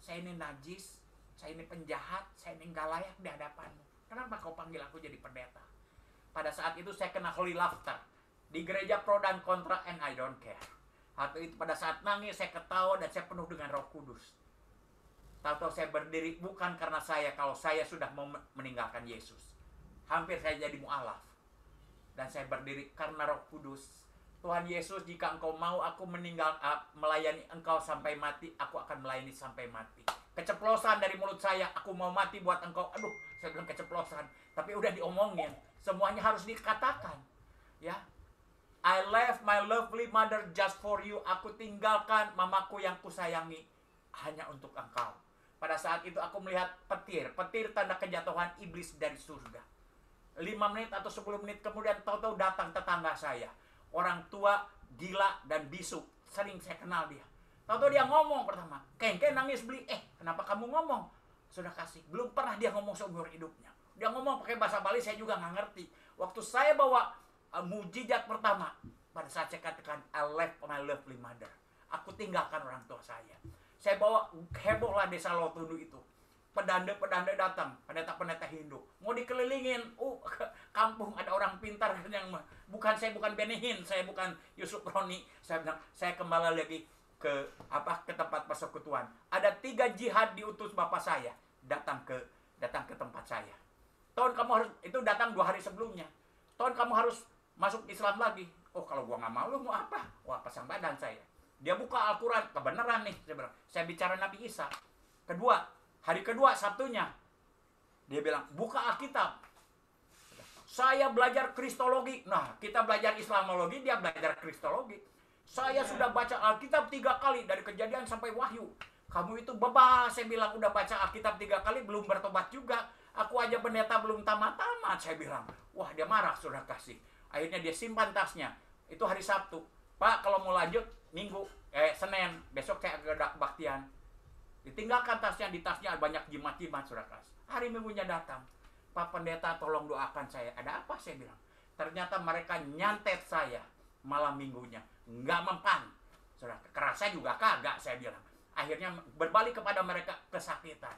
C: saya ini najis. Saya ini penjahat, saya ini nggak layak di hadapanmu. Kenapa kau panggil aku jadi pendeta? Pada saat itu saya kena holy laughter. Di gereja pro dan kontra and I don't care. Waktu itu pada saat nangis saya ketawa dan saya penuh dengan Roh Kudus. Tahu-tahu saya berdiri bukan karena saya, kalau saya sudah mau meninggalkan Yesus. Hampir saya jadi mu'alaf. Dan saya berdiri karena Roh Kudus. Tuhan Yesus, jika engkau mau aku melayani engkau sampai mati, aku akan melayani sampai mati. Keceplosan dari mulut saya, aku mau mati buat engkau. Aduh, saya bilang keceplosan. Tapi udah diomongin, semuanya harus dikatakan. Ya, I left my lovely mother just for you. Aku tinggalkan mamaku yang kusayangi hanya untuk engkau. Pada saat itu aku melihat petir tanda kejatuhan iblis dari surga. 5 menit atau 10 menit kemudian tahu-tahu datang tetangga saya. Orang tua, gila dan bisu. Sering saya kenal dia. Tahu-tahu dia ngomong pertama. Kengke nangis beli. Kenapa kamu ngomong? Sudah kasih. Belum pernah dia ngomong seumur hidupnya. Dia ngomong pakai bahasa Bali, saya juga nggak ngerti. Waktu saya bawa mujizat pertama. Pada saat saya katakan, I left my lovely mother. Aku tinggalkan orang tua saya. Saya bawa, hebohlah desa Lotundu itu. Pedanda-pedanda datang, pendeta-pendeta Hindu. Mau dikelilingin, kampung ada orang pintar yang saya bukan Benihin, saya bukan Yusuf Roni. Saya bilang, saya kembali lagi ke tempat persekutuan. Ada 3 jihad diutus bapak saya datang ke tempat saya. Tahun kamu harus, itu datang 2 hari sebelumnya. Tahun kamu harus masuk Islam lagi. Oh, kalau gua nggak mau, lu mau apa? Wah, pasang badan saya. Dia buka Al-Quran, kebenaran nih. Saya bilang, saya bicara Nabi Isa. Hari kedua, Sabtunya, dia bilang, buka Alkitab. Saya belajar Kristologi. Nah, kita belajar Islamologi, dia belajar Kristologi. Saya sudah baca Alkitab 3 kali, dari Kejadian sampai Wahyu. Kamu itu bebas, saya bilang, udah baca Alkitab 3 kali, belum bertobat juga. Aku aja pendeta belum tamat-tamat, saya bilang. Wah, dia marah, sudah kasih. Akhirnya dia simpan tasnya. Itu hari Sabtu. Pak, kalau mau lanjut Minggu, Senin, besok saya ada kebaktian. Ditinggalkan tasnya, di tasnya banyak jimat-jimat, saudara. Hari Minggunya datang. Pak Pendeta, tolong doakan saya. Ada apa? Saya bilang. Ternyata mereka nyantet saya malam Minggunya. Nggak mempan. Saudara, kerasa juga kagak, saya bilang. Akhirnya berbalik kepada mereka kesakitan.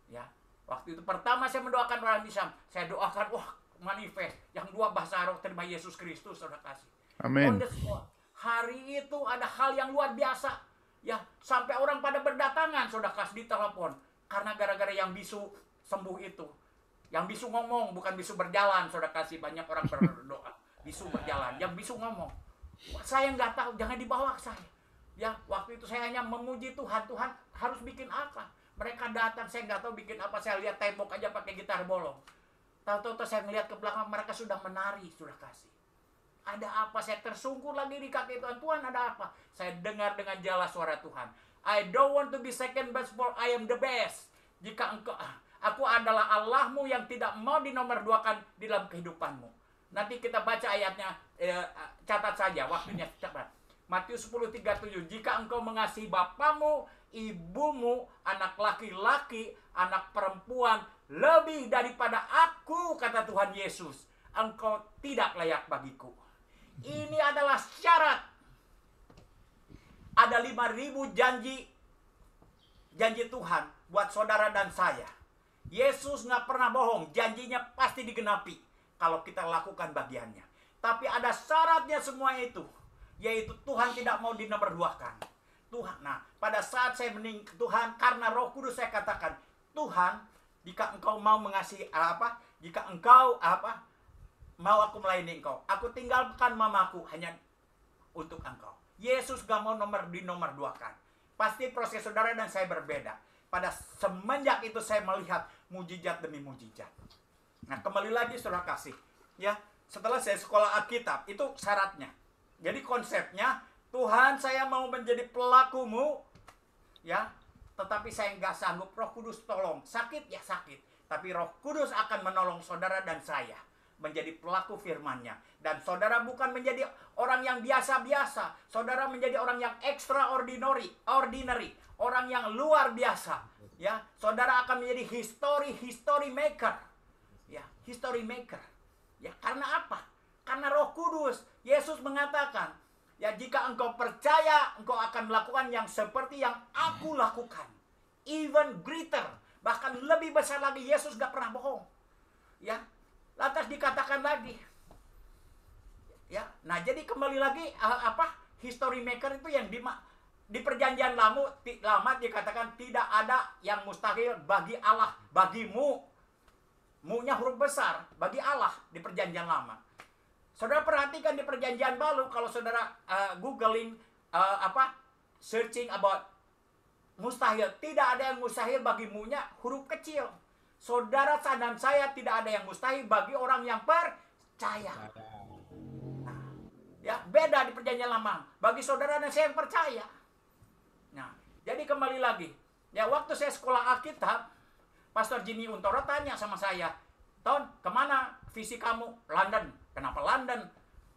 C: Ya, waktu itu pertama saya mendoakan orang Islam. Saya doakan, wah, manifest. Yang 2 bahasa roh, terima Yesus Kristus, saudara kasih.
A: Amin.
C: On the spot. Hari itu ada hal yang luar biasa. Ya, sampai orang pada berdatangan, saudara kasih, di telepon. Karena gara-gara yang bisu sembuh itu. Yang bisu ngomong, bukan bisu berjalan, saudara kasih. Banyak orang berdoa, bisu berjalan. Yang bisu ngomong. Wah, saya nggak tahu, jangan dibawa ke saya. Ya, waktu itu saya hanya memuji Tuhan. Tuhan harus bikin apa? Mereka datang, saya nggak tahu bikin apa. Saya lihat tembok aja pakai gitar bolong. Tahu-tahu saya ngeliat ke belakang, mereka sudah menari, sudah kasih. Ada apa? Saya tersungkur lagi di kaki Tuhan. Tuhan, ada apa? Saya dengar dengan jelas suara Tuhan. I don't want to be second best, for I am the best. Jika aku adalah Allahmu yang tidak mau dinomorduakan di dalam kehidupanmu. Nanti kita baca ayatnya, catat saja waktunya, catat. Matius 10:37. Jika engkau mengasihi bapamu, ibumu, anak laki-laki, anak perempuan, lebih daripada aku, kata Tuhan Yesus, engkau tidak layak bagiku. Ini adalah syarat. Ada 5.000 janji Tuhan buat saudara dan saya. Yesus nggak pernah bohong, janjinya pasti digenapi kalau kita lakukan bagiannya. Tapi ada syaratnya semua itu, yaitu Tuhan tidak mau dinomorduakan. Tuhan, nah pada saat saya Tuhan, karena Roh Kudus saya katakan, Tuhan, jika engkau mau mengasihi jika engkau mau aku melayani engkau, aku tinggalkan mamaku hanya untuk engkau. Yesus gak mau dinomorduakan. Pasti proses saudara dan saya berbeda. Pada semenjak itu saya melihat mujizat demi mujizat. Nah, kembali lagi saudara kasih, ya, setelah saya sekolah Alkitab, itu syaratnya. Jadi konsepnya, Tuhan, saya mau menjadi pelakumu, ya, tetapi saya nggak sanggup. Roh Kudus tolong. Sakit ya sakit, tapi Roh Kudus akan menolong saudara dan saya menjadi pelaku firman-Nya. Dan saudara bukan menjadi orang yang biasa-biasa. Saudara menjadi orang yang extraordinary, orang yang luar biasa. Ya, saudara akan menjadi history maker. Ya, history maker. Ya, karena apa? Karena Roh Kudus. Yesus mengatakan, ya, jika engkau percaya, engkau akan melakukan yang seperti yang aku lakukan. Even greater. Bahkan lebih besar lagi. Yesus gak pernah bohong. Ya, lantas dikatakan lagi. Ya, nah jadi kembali lagi history maker itu yang di perjanjian lama dikatakan tidak ada yang mustahil bagi Allah, bagimu. Mu-nya huruf besar bagi Allah di perjanjian lama. Saudara perhatikan di perjanjian baru, kalau saudara googling searching about mustahil, tidak ada yang mustahil bagi mu-nya huruf kecil. Saudara dan saya tidak ada yang mustahil bagi orang yang percaya. Nah, ya, beda di perjanjian lama. Bagi saudara dan saya yang percaya. Nah, jadi kembali lagi. Ya, waktu saya sekolah Alkitab, Pastor Jimmy Untoro tanya sama saya, Ton, kemana visi kamu? London. Kenapa London?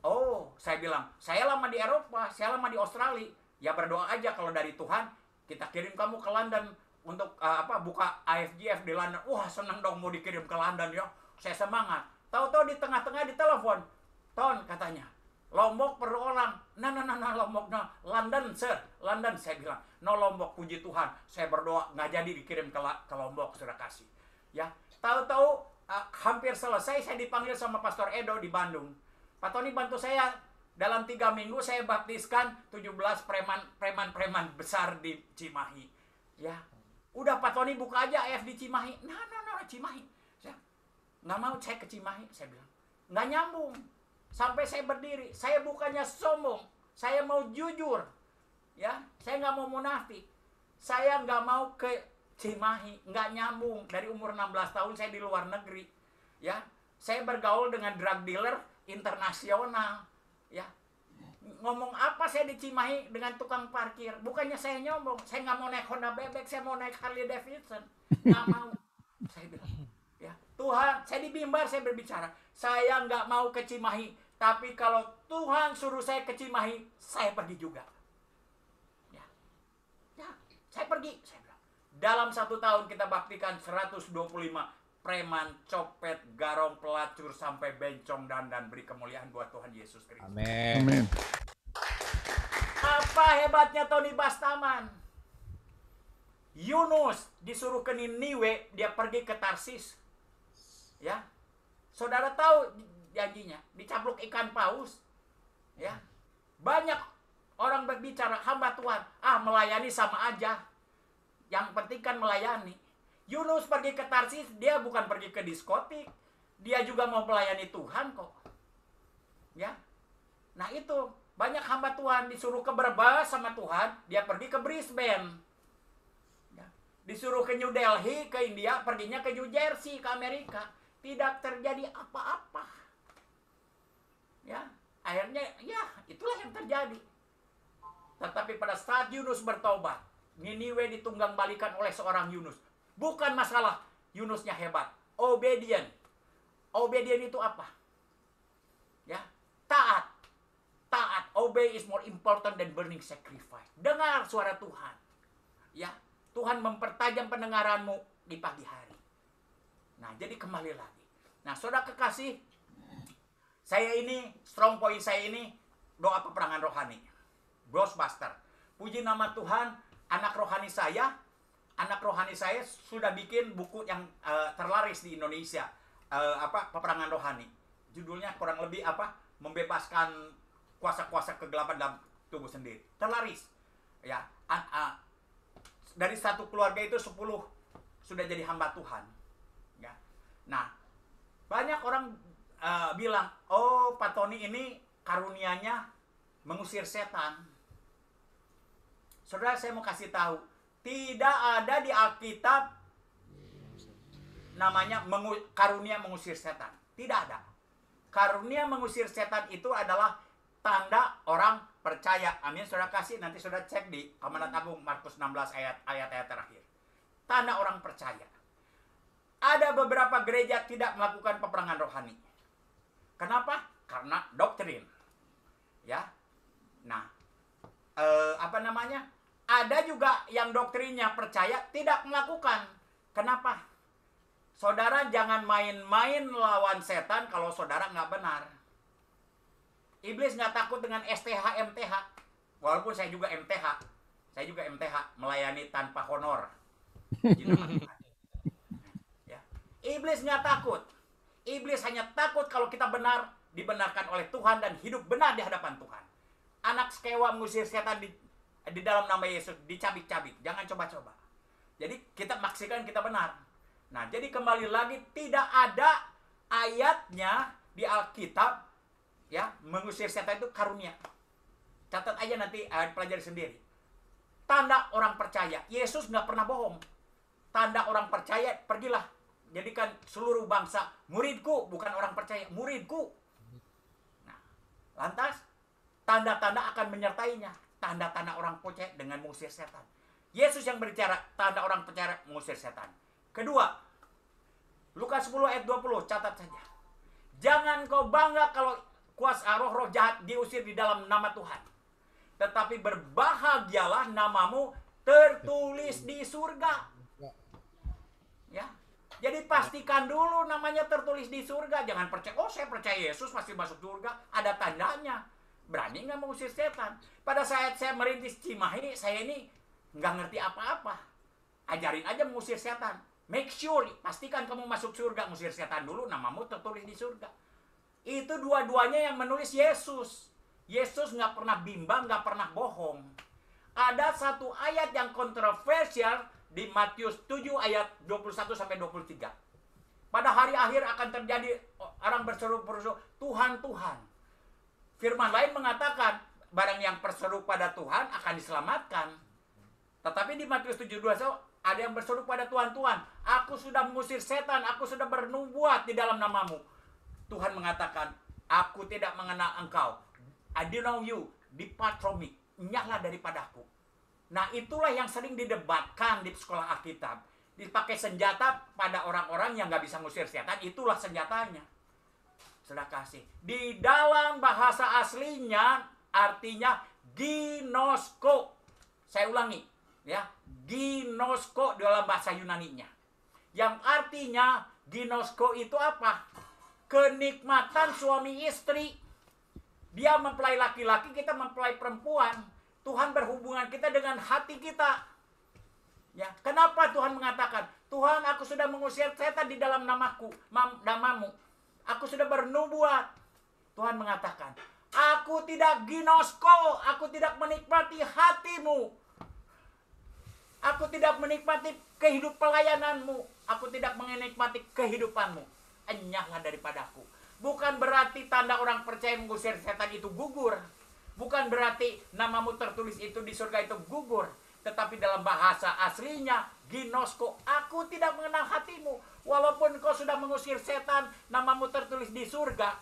C: Oh, saya bilang, saya lama di Eropa, saya lama di Australia. Ya berdoa aja kalau dari Tuhan, kita kirim kamu ke London untuk buka IFGF di London. Wah, senang dong mau dikirim ke London ya. Saya semangat. Tahu-tahu di tengah-tengah ditelepon. Ton, katanya, Lombok perlu orang. Nah, Lombok, no. London, sir. London, saya bilang. No, Lombok, puji Tuhan. Saya berdoa, nggak jadi dikirim ke Lombok, sudah kasih. Ya, tahu-tahu hampir selesai, saya dipanggil sama Pastor Edo di Bandung. Pak Tony bantu saya. Dalam 3 minggu saya baptiskan 17 preman besar di Cimahi. Ya, udah Pak Tony buka aja AF di Cimahi. Nah, Cimahi. Saya nggak mau, saya ke Cimahi, saya bilang. Nggak nyambung. Sampai saya berdiri. Saya bukannya sombong. Saya mau jujur. Ya, saya nggak mau munafik. Saya nggak mau ke Cimahi. Nggak nyambung. Dari umur 16 tahun saya di luar negeri. Ya, saya bergaul dengan drug dealer internasional. Ya, ngomong apa saya di Cimahi dengan tukang parkir? Bukannya saya nyombong. Saya nggak mau naik Honda Bebek. Saya mau naik Harley Davidson. Nggak mau. Saya bilang. Ya, Tuhan, saya di mimbar saya berbicara. Saya nggak mau ke Cimahi. Tapi kalau Tuhan suruh saya ke Cimahi, saya pergi juga. Ya, saya pergi. Saya bilang. Dalam 1 tahun kita baktikan 125 preman, copet, garong, pelacur, sampai bencong dan beri kemuliaan buat Tuhan Yesus Kristus.
I: Amin.
A: Amin.
C: Apa hebatnya Tony Bastaman? Yunus disuruh ke Niniwe, dia pergi ke Tarsis. Ya, saudara tahu janjinya, dicaplok ikan paus. Ya, banyak orang berbicara, hamba Tuhan, melayani sama aja. Yang penting kan melayani. Yunus pergi ke Tarsis, dia bukan pergi ke diskotik, dia juga mau melayani Tuhan kok. Ya, nah itu banyak hamba Tuhan disuruh ke Brebes sama Tuhan, dia pergi ke Brisbane. Ya. Disuruh ke New Delhi, ke India, perginya ke New Jersey, ke Amerika. Tidak terjadi apa-apa. Ya, akhirnya ya itulah yang terjadi. Tetapi pada saat Yunus bertobat, Niniwe ditunggang balikan oleh seorang Yunus. Bukan masalah Yunusnya hebat, obedient. Obedient itu apa? Ya, taat. Taat, obey is more important than burning sacrifice. Dengar suara Tuhan. Ya, Tuhan mempertajam pendengaranmu di pagi hari. Nah, jadi kembali lagi. Nah, saudara kekasih, saya ini, strong point saya ini, doa peperangan rohani. Ghostbuster. Puji nama Tuhan, anak rohani saya sudah bikin buku yang terlaris di Indonesia. Peperangan rohani. Judulnya kurang lebih membebaskan kuasa-kuasa kegelapan dalam tubuh sendiri. Terlaris. Ya, dari satu keluarga itu 10 sudah jadi hamba Tuhan. Ya. Nah, banyak orang bilang, oh Pak Tony ini karunianya mengusir setan. Saudara, saya mau kasih tahu, tidak ada di Alkitab namanya karunia mengusir setan. Tidak ada. Karunia mengusir setan itu adalah tanda orang percaya. Amin, saudara kasih. Nanti saudara cek di Kemenat Agung Markus 16 ayat-ayat terakhir. Tanda orang percaya. Ada beberapa gereja tidak melakukan peperangan rohani. Kenapa? Karena doktrin. Ya. Nah, ada juga yang doktrinnya percaya tidak melakukan. Kenapa? Saudara jangan main-main lawan setan kalau saudara nggak benar. Iblis nggak takut dengan STH, MTH. Walaupun saya juga MTH. Saya juga MTH, melayani tanpa honor. Ya. Iblis nggak takut. Iblis hanya takut kalau kita benar, dibenarkan oleh Tuhan dan hidup benar di hadapan Tuhan. Anak sekewa mengusir setan di dalam nama Yesus, dicabik-cabik. Jangan coba-coba. Jadi kita maksikan kita benar. Nah, jadi kembali lagi, tidak ada ayatnya di Alkitab, ya, mengusir setan itu karunia. Catat aja nanti, pelajari sendiri. Tanda orang percaya. Yesus nggak pernah bohong. Tanda orang percaya, pergilah. Jadikan seluruh bangsa muridku, bukan orang percaya, muridku. Nah, lantas, tanda-tanda akan menyertainya. Tanda-tanda orang percaya dengan mengusir setan. Yesus yang berbicara, tanda orang percaya mengusir setan. Kedua, Lukas 10 ayat 20, catat saja. Jangan kau bangga kalau kuasa roh-roh jahat diusir di dalam nama Tuhan. Tetapi berbahagialah namamu tertulis di surga. Ya. Jadi pastikan dulu namanya tertulis di surga. Jangan percaya, oh saya percaya Yesus pasti masuk surga. Ada tandanya. Berani nggak mengusir setan? Pada saat saya merintis Cimahi, saya ini nggak ngerti apa-apa. Ajarin aja mengusir setan. Make sure, pastikan kamu masuk surga. Mengusir setan dulu, namamu tertulis di surga. Itu dua-duanya yang menulis Yesus. Yesus nggak pernah bimbang, nggak pernah bohong. Ada satu ayat yang kontroversial di Matius 7 ayat 21-23. Pada hari akhir akan terjadi orang berseru-seru, Tuhan, Tuhan. Firman lain mengatakan, barang yang berseru pada Tuhan akan diselamatkan. Tetapi di Matius 7:21 ada yang berseru pada Tuhan, Tuhan, aku sudah mengusir setan, aku sudah bernubuat di dalam namamu. Tuhan mengatakan, aku tidak mengenal engkau. I don't know you, depart from me. Nyahlah daripadaku. Nah, itulah yang sering didebatkan di sekolah Alkitab. Dipakai senjata pada orang-orang yang nggak bisa ngusir setan, itulah senjatanya. Sudah kasih. Di dalam bahasa aslinya artinya ginosko. Saya ulangi, ya. Ginosko dalam bahasa Yunaninya. Yang artinya ginosko itu apa? Kenikmatan suami istri. Dia mempelai laki-laki, kita mempelai perempuan. Tuhan berhubungan kita dengan hati kita. Ya, kenapa Tuhan mengatakan, Tuhan, aku sudah mengusir setan di dalam namamu. Aku sudah bernubuat. Tuhan mengatakan, aku tidak ginosko, aku tidak menikmati hatimu. Aku tidak menikmati kehidupan pelayananmu. Aku tidak menikmati kehidupanmu. Enyahlah daripadaku. Bukan berarti tanda orang percaya mengusir setan itu gugur. Bukan berarti namamu tertulis itu di surga itu gugur. Tetapi dalam bahasa aslinya, ginosko, aku tidak mengenal hatimu. Walaupun kau sudah mengusir setan, namamu tertulis di surga.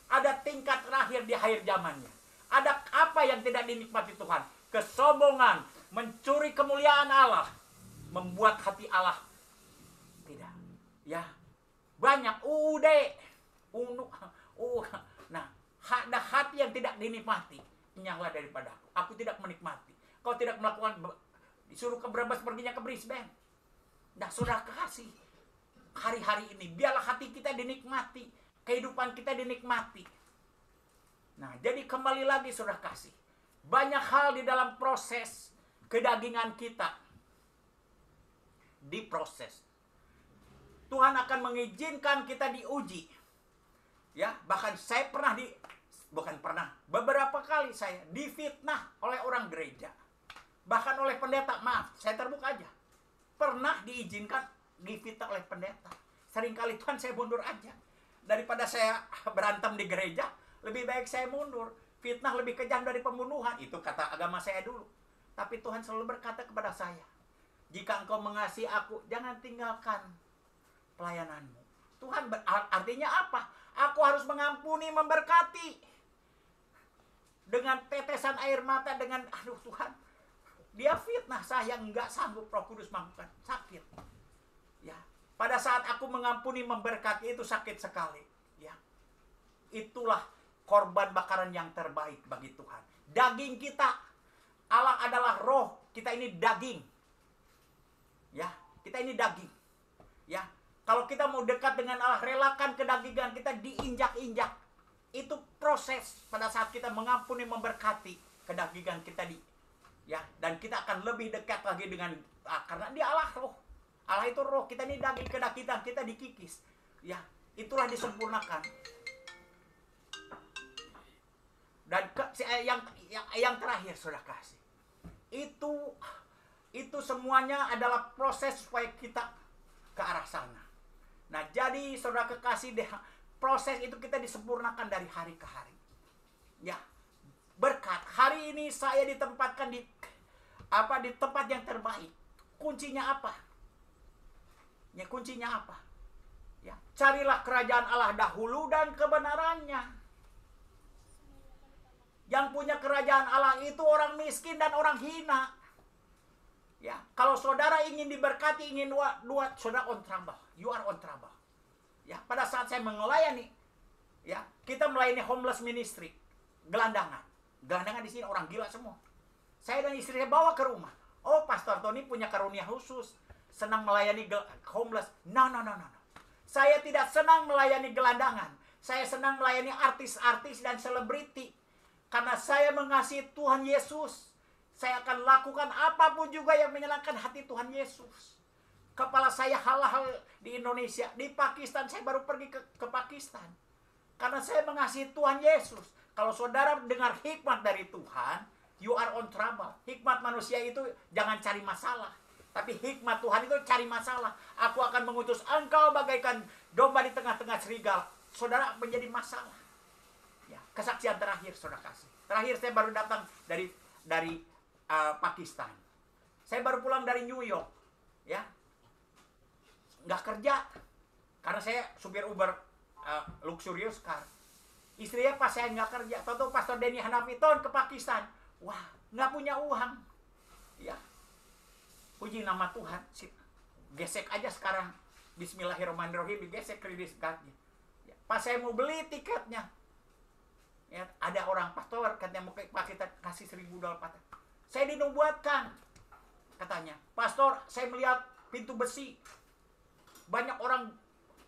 C: Ada tingkat terakhir di akhir zamannya. Ada apa yang tidak dinikmati Tuhan? Kesombongan, mencuri kemuliaan Allah, membuat hati Allah tidak. Ya, banyak nah, ada hati yang tidak dinikmati. Nyala daripada aku tidak menikmati. Kau tidak melakukan, disuruh ke Brebes, perginya ke Brisbane. Nah, saudara kasih, hari-hari ini biarlah hati kita dinikmati, kehidupan kita dinikmati. Nah, jadi kembali lagi saudara kasih, banyak hal di dalam proses kedagingan kita diproses. Tuhan akan mengizinkan kita diuji. Ya, bahkan saya beberapa kali saya difitnah oleh orang gereja. Bahkan oleh pendeta, maaf, saya terbuka aja. Pernah diizinkan difitnah oleh pendeta. Seringkali Tuhan saya mundur aja. Daripada saya berantem di gereja, lebih baik saya mundur. Fitnah lebih kejam dari pembunuhan. Itu kata agama saya dulu. Tapi Tuhan selalu berkata kepada saya, jika engkau mengasihi aku, jangan tinggalkan pelayananmu. Tuhan artinya apa? Aku harus mengampuni, memberkati. Dengan tetesan air mata, dengan aduh Tuhan, dia fitnah saya, nggak sanggup Roh Kudus mampukan, sakit. Ya, pada saat aku mengampuni, memberkati itu sakit sekali. Ya, itulah korban bakaran yang terbaik bagi Tuhan. Daging kita, Allah adalah roh, kita ini daging. Ya, kita ini daging. Ya, kalau kita mau dekat dengan Allah, relakan kedagingan kita diinjak-injak. Itu proses pada saat kita mengampuni, memberkati kedagingan kita ya, dan kita akan lebih dekat lagi dengan karena dia Allah roh. Allah itu roh, kita ini daging, kedagingan kita dikikis. Ya, itulah disempurnakan. Dan yang terakhir saudara kasih. Itu semuanya adalah proses supaya kita ke arah sana. Nah, jadi saudara kekasih, proses itu kita disempurnakan dari hari ke hari. Ya, berkat. Hari ini saya ditempatkan di tempat yang terbaik. Kuncinya apa? Ya, kuncinya apa? Ya, carilah kerajaan Allah dahulu dan kebenarannya. Yang punya kerajaan Allah itu orang miskin dan orang hina. Ya, kalau saudara ingin diberkati, ingin duat, saudara on trouble. You are on trouble. Ya, pada saat saya melayani, ya, kita melayani homeless ministry, gelandangan. Gelandangan di sini orang gila semua. Saya dan istri saya bawa ke rumah. Oh, Pastor Tony punya karunia khusus, senang melayani homeless. No. Saya tidak senang melayani gelandangan. Saya senang melayani artis-artis dan selebriti. Karena saya mengasihi Tuhan Yesus. Saya akan lakukan apapun juga yang menyenangkan hati Tuhan Yesus. Kepala saya hal-hal di Indonesia. Di Pakistan, saya baru pergi ke Pakistan. Karena saya mengasihi Tuhan Yesus. Kalau saudara dengar hikmat dari Tuhan, you are on trouble. Hikmat manusia itu jangan cari masalah. Tapi hikmat Tuhan itu cari masalah. Aku akan mengutus engkau bagaikan domba di tengah-tengah serigala. Saudara menjadi masalah. Ya, kesaksian terakhir saudara kasih. Terakhir saya baru datang dari Pakistan. Saya baru pulang dari New York. Ya, nggak kerja karena saya supir Uber luxurious car. Istrinya pas saya nggak kerja, tahu Pastor Denny Hanafiton ke Pakistan. Wah, nggak punya uang. Ya, puji nama Tuhan. Gesek aja sekarang. Bismillahirrahmanirrahim, digesek kredit cardnya. Ya, Pas saya mau beli tiketnya, ya, ada orang pastor katanya mau Pak kita kasih $1.000 Pak. Saya dinubuatkan katanya, pastor saya melihat pintu besi, banyak orang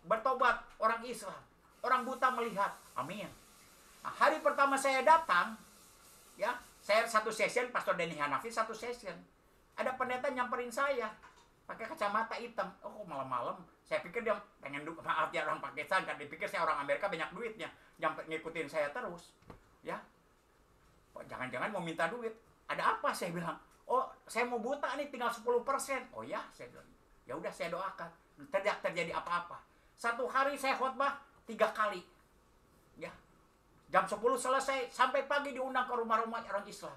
C: bertobat, orang Islam, orang buta melihat, amin. Nah, hari pertama saya datang, ya saya satu session, Pastor Denny Hanafi satu session, ada pendeta nyamperin saya pakai kacamata hitam. Oh malam-malam, saya pikir dia pengen maaf ya orang Pakistan kan, dipikir saya orang Amerika banyak duitnya, nyampe ngikutin saya terus, ya. Jangan-jangan mau minta duit. Ada apa? Saya bilang, oh saya mau buta nih, tinggal 10%. Oh ya, saya bilang, ya udah saya doakan. Tidak terjadi apa-apa. Satu hari saya khotbah 3 kali, ya. Jam 10 selesai, sampai pagi diundang ke rumah-rumah orang Islam,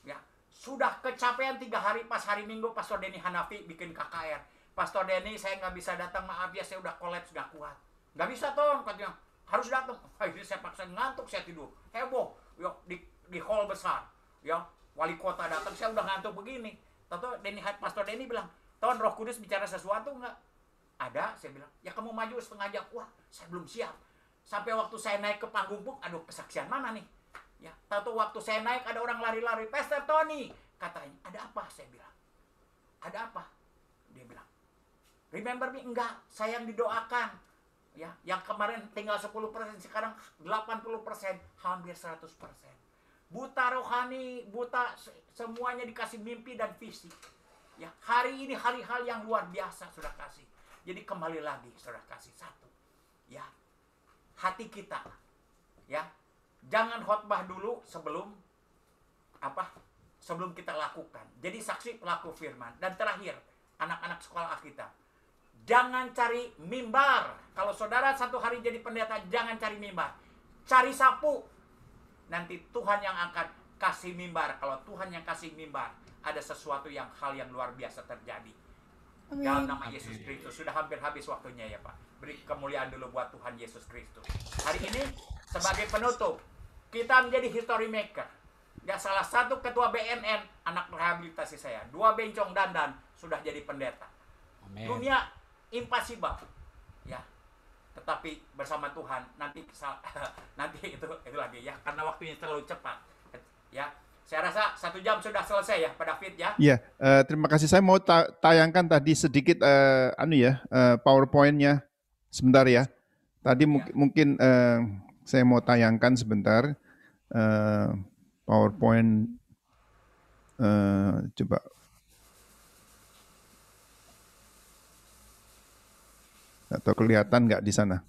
C: ya. Sudah kecapean 3 hari, pas hari Minggu Pastor Denny Hanafi bikin KKR. Pastor Denny saya nggak bisa datang, maaf ya saya udah kolaps, nggak kuat. Nggak bisa Ton, katanya harus datang. Akhirnya saya paksa ngantuk, saya tidur. Heboh, yuk di hall besar, ya. Wali kota datang, saya udah ngantuk begini. Tahu Pastor Denny bilang, Ton Roh Kudus bicara sesuatu nggak? Ada, saya bilang. Ya kamu maju setengah jam. Wah, saya belum siap. Sampai waktu saya naik ke panggung pun, aduh kesaksian mana nih? Ya, tahu waktu saya naik ada orang lari-lari, Pastor Tony, katanya, ada apa? Saya bilang, ada apa? Dia bilang, remember me? Enggak, saya yang didoakan, ya, yang kemarin tinggal 10%, sekarang 80%, hampir 100%. Buta rohani, buta semuanya dikasih mimpi dan visi. Ya, hari ini hari-hal yang luar biasa sudah kasih. Jadi kembali lagi sudah kasih satu, ya, hati kita, ya. Jangan khotbah dulu sebelum sebelum kita lakukan. Jadi saksi pelaku firman. Dan terakhir, anak-anak sekolah Alkitab, jangan cari mimbar. Kalau saudara satu hari jadi pendeta, jangan cari mimbar. Cari sapu. Nanti Tuhan yang akan kasih mimbar. Kalau Tuhan yang kasih mimbar, ada sesuatu hal yang luar biasa terjadi.
H: Amin.
C: Dalam nama Yesus Kristus. Sudah hampir habis waktunya ya Pak. Beri kemuliaan dulu buat Tuhan Yesus Kristus. Hari ini sebagai penutup, kita menjadi history maker. Ya, salah satu ketua BNN, anak rehabilitasi saya, 2 bencong dandan sudah jadi pendeta.
I: Amin.
C: Dunia impossible, ya. Tetapi bersama Tuhan nanti itu lagi ya, karena waktunya terlalu cepat. Ya, saya rasa 1 jam sudah selesai ya, Pak David ya.
A: Iya, terima kasih. Saya mau tayangkan tadi sedikit PowerPoint-nya sebentar ya. Tadi mungkin saya mau tayangkan sebentar PowerPoint, coba. Atau kelihatan nggak di sana?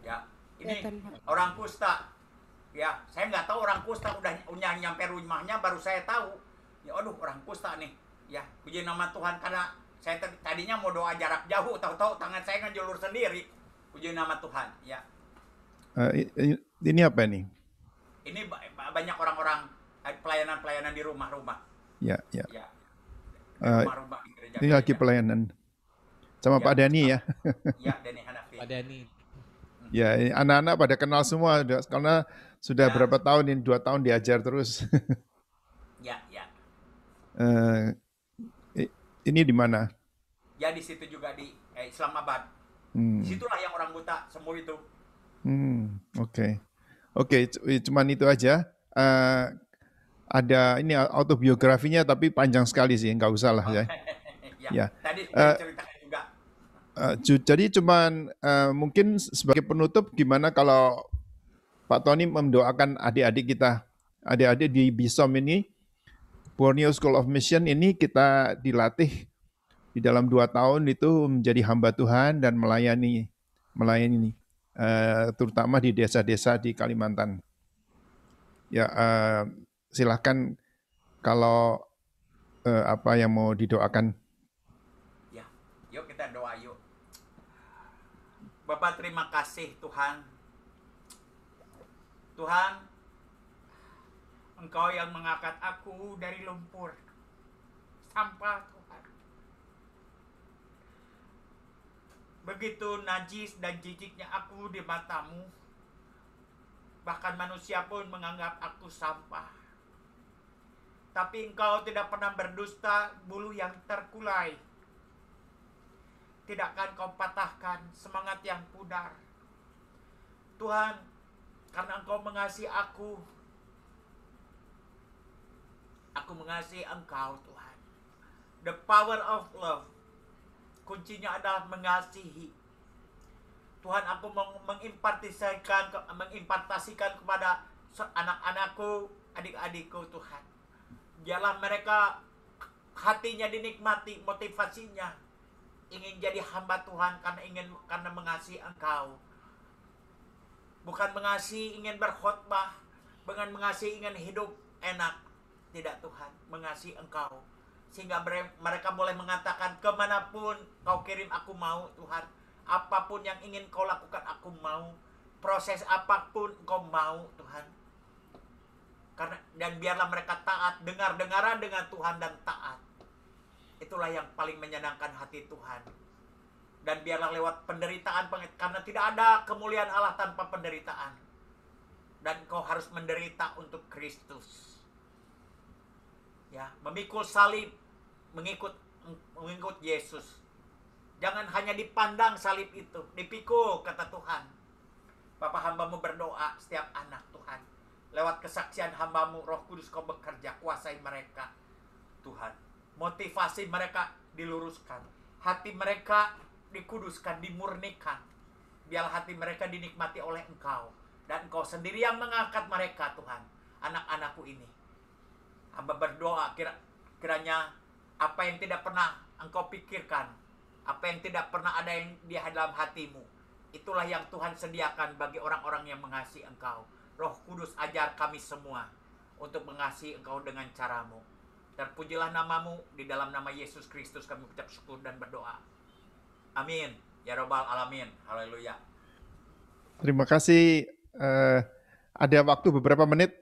C: Ya, ini orang kusta. Ya, saya nggak tahu orang kusta udah nyampe rumahnya, baru saya tahu. Ya, aduh orang kusta nih. Ya, puji nama Tuhan, karena saya tadinya mau doa jarak jauh, tahu-tahu tangan saya ngejulur sendiri. Puji nama Tuhan, ya.
A: Ini apa nih?
C: Ini banyak orang-orang pelayanan-pelayanan di rumah-rumah.
A: Ya.
C: Rumah-rumah di gereja.
A: Ini lagi pelayanan sama
C: Ya,
A: Pak Dani ya.
C: Ya, Denny Hanafi.
I: Pak Dani.
A: Ya, ini anak-anak pada kenal semua karena sudah berapa tahun ini, 2 tahun diajar terus.
C: Ya.
A: Ini di mana?
C: Ya, di situ juga di Islamabad. Situlah yang orang buta semua itu. Oke, cuman itu aja. Ada ini autobiografinya tapi panjang sekali sih, nggak usah lah ya. Ya. Tadi ceritakan juga.
A: Jadi cuman mungkin sebagai penutup, gimana kalau Pak Tony mendoakan adik-adik kita, adik-adik di BISOM ini, Borneo School of Mission ini kita dilatih di dalam 2 tahun itu menjadi hamba Tuhan dan melayani terutama di desa-desa di Kalimantan. Ya, silahkan kalau apa yang mau didoakan.
C: Ya, yuk kita doa yuk. Bapak terima kasih Tuhan. Tuhan, Engkau yang mengangkat aku dari lumpur, sampah Tuhan. Begitu najis dan jijiknya aku di matamu, bahkan manusia pun menganggap aku sampah. Tapi Engkau tidak pernah berdusta, bulu yang terkulai. tidak akan kau patahkan semangat yang pudar. Tuhan, karena Engkau mengasihi aku mengasihi Engkau Tuhan. The power of love, kuncinya adalah mengasihi. Tuhan, aku mengimpartasikan kepada anak-anakku, adik-adikku Tuhan. Biarlah mereka hatinya dinikmati, motivasinya ingin jadi hamba Tuhan karena mengasihi Engkau. Bukan mengasihi ingin berkhotbah, bukan mengasihi ingin hidup enak. Tidak Tuhan, mengasihi Engkau. Sehingga mereka boleh mengatakan, kemanapun Kau kirim aku mau Tuhan. Apapun yang ingin Kau lakukan aku mau. Proses apapun Kau mau Tuhan. Dan biarlah mereka taat, dengar-dengaran dengan Tuhan dan taat. Itulah yang paling menyenangkan hati Tuhan. Dan biarlah lewat penderitaan, karena tidak ada kemuliaan Allah tanpa penderitaan. Dan Kau harus menderita untuk Kristus. Ya, memikul salib, mengikut Yesus. Jangan hanya dipandang salib itu, dipikul kata Tuhan. Bapa, hamba-Mu berdoa setiap anak Tuhan. Lewat kesaksian hamba-Mu, Roh Kudus Kau bekerja, kuasai mereka Tuhan. Motivasi mereka diluruskan, hati mereka dikuduskan, dimurnikan. Biarlah hati mereka dinikmati oleh Engkau. Dan Engkau sendiri yang mengangkat mereka Tuhan. Anak-anakku ini, hamba berdoa kiranya apa yang tidak pernah Engkau pikirkan, apa yang tidak pernah ada yang di dalam hatimu, itulah yang Tuhan sediakan bagi orang-orang yang mengasihi Engkau. Roh Kudus, ajar kami semua untuk mengasihi Engkau dengan cara-Mu. Terpujilah nama-Mu, di dalam nama Yesus Kristus kami ucap syukur dan berdoa. Amin. Ya Rabbal Alamin. Haleluya.
A: Terima kasih. Ada waktu beberapa menit.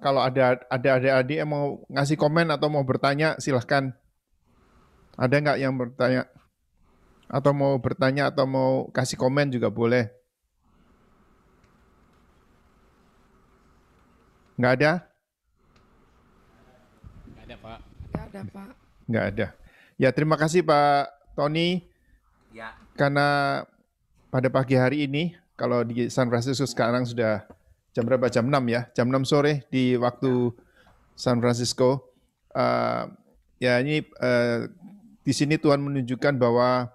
A: Kalau ada adik-adik yang mau ngasih komen atau mau bertanya, silahkan. Ada nggak yang bertanya? Atau mau bertanya atau mau kasih komen juga boleh. Nggak ada?
I: Nggak ada, Pak.
H: Nggak ada, Pak.
A: Nggak ada. Ya, terima kasih Pak Tony.
C: Ya.
A: Karena pada pagi hari ini, kalau di San Francisco sekarang sudah jam berapa? Jam 6 ya? Jam 6 sore di waktu San Francisco. Ini di sini Tuhan menunjukkan bahwa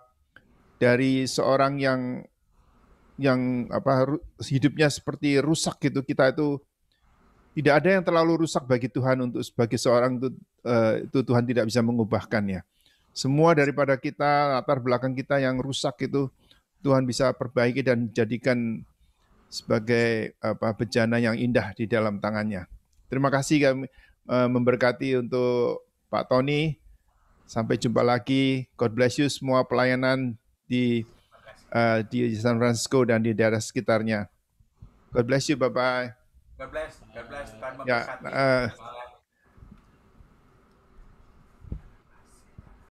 A: dari seorang yang hidupnya seperti rusak gitu, kita itu tidak ada yang terlalu rusak bagi Tuhan untuk sebagai seorang itu Tuhan tidak bisa mengubahkannya. Semua daripada kita, latar belakang kita yang rusak itu Tuhan bisa perbaiki dan jadikan sebagai bejana yang indah di dalam tangannya. Terima kasih kami memberkati untuk Pak Tony. Sampai jumpa lagi. God bless you semua pelayanan di San Francisco dan di daerah sekitarnya. God bless you. Bye bye.
C: God bless. Tuhan
A: Ya,
C: memberkati.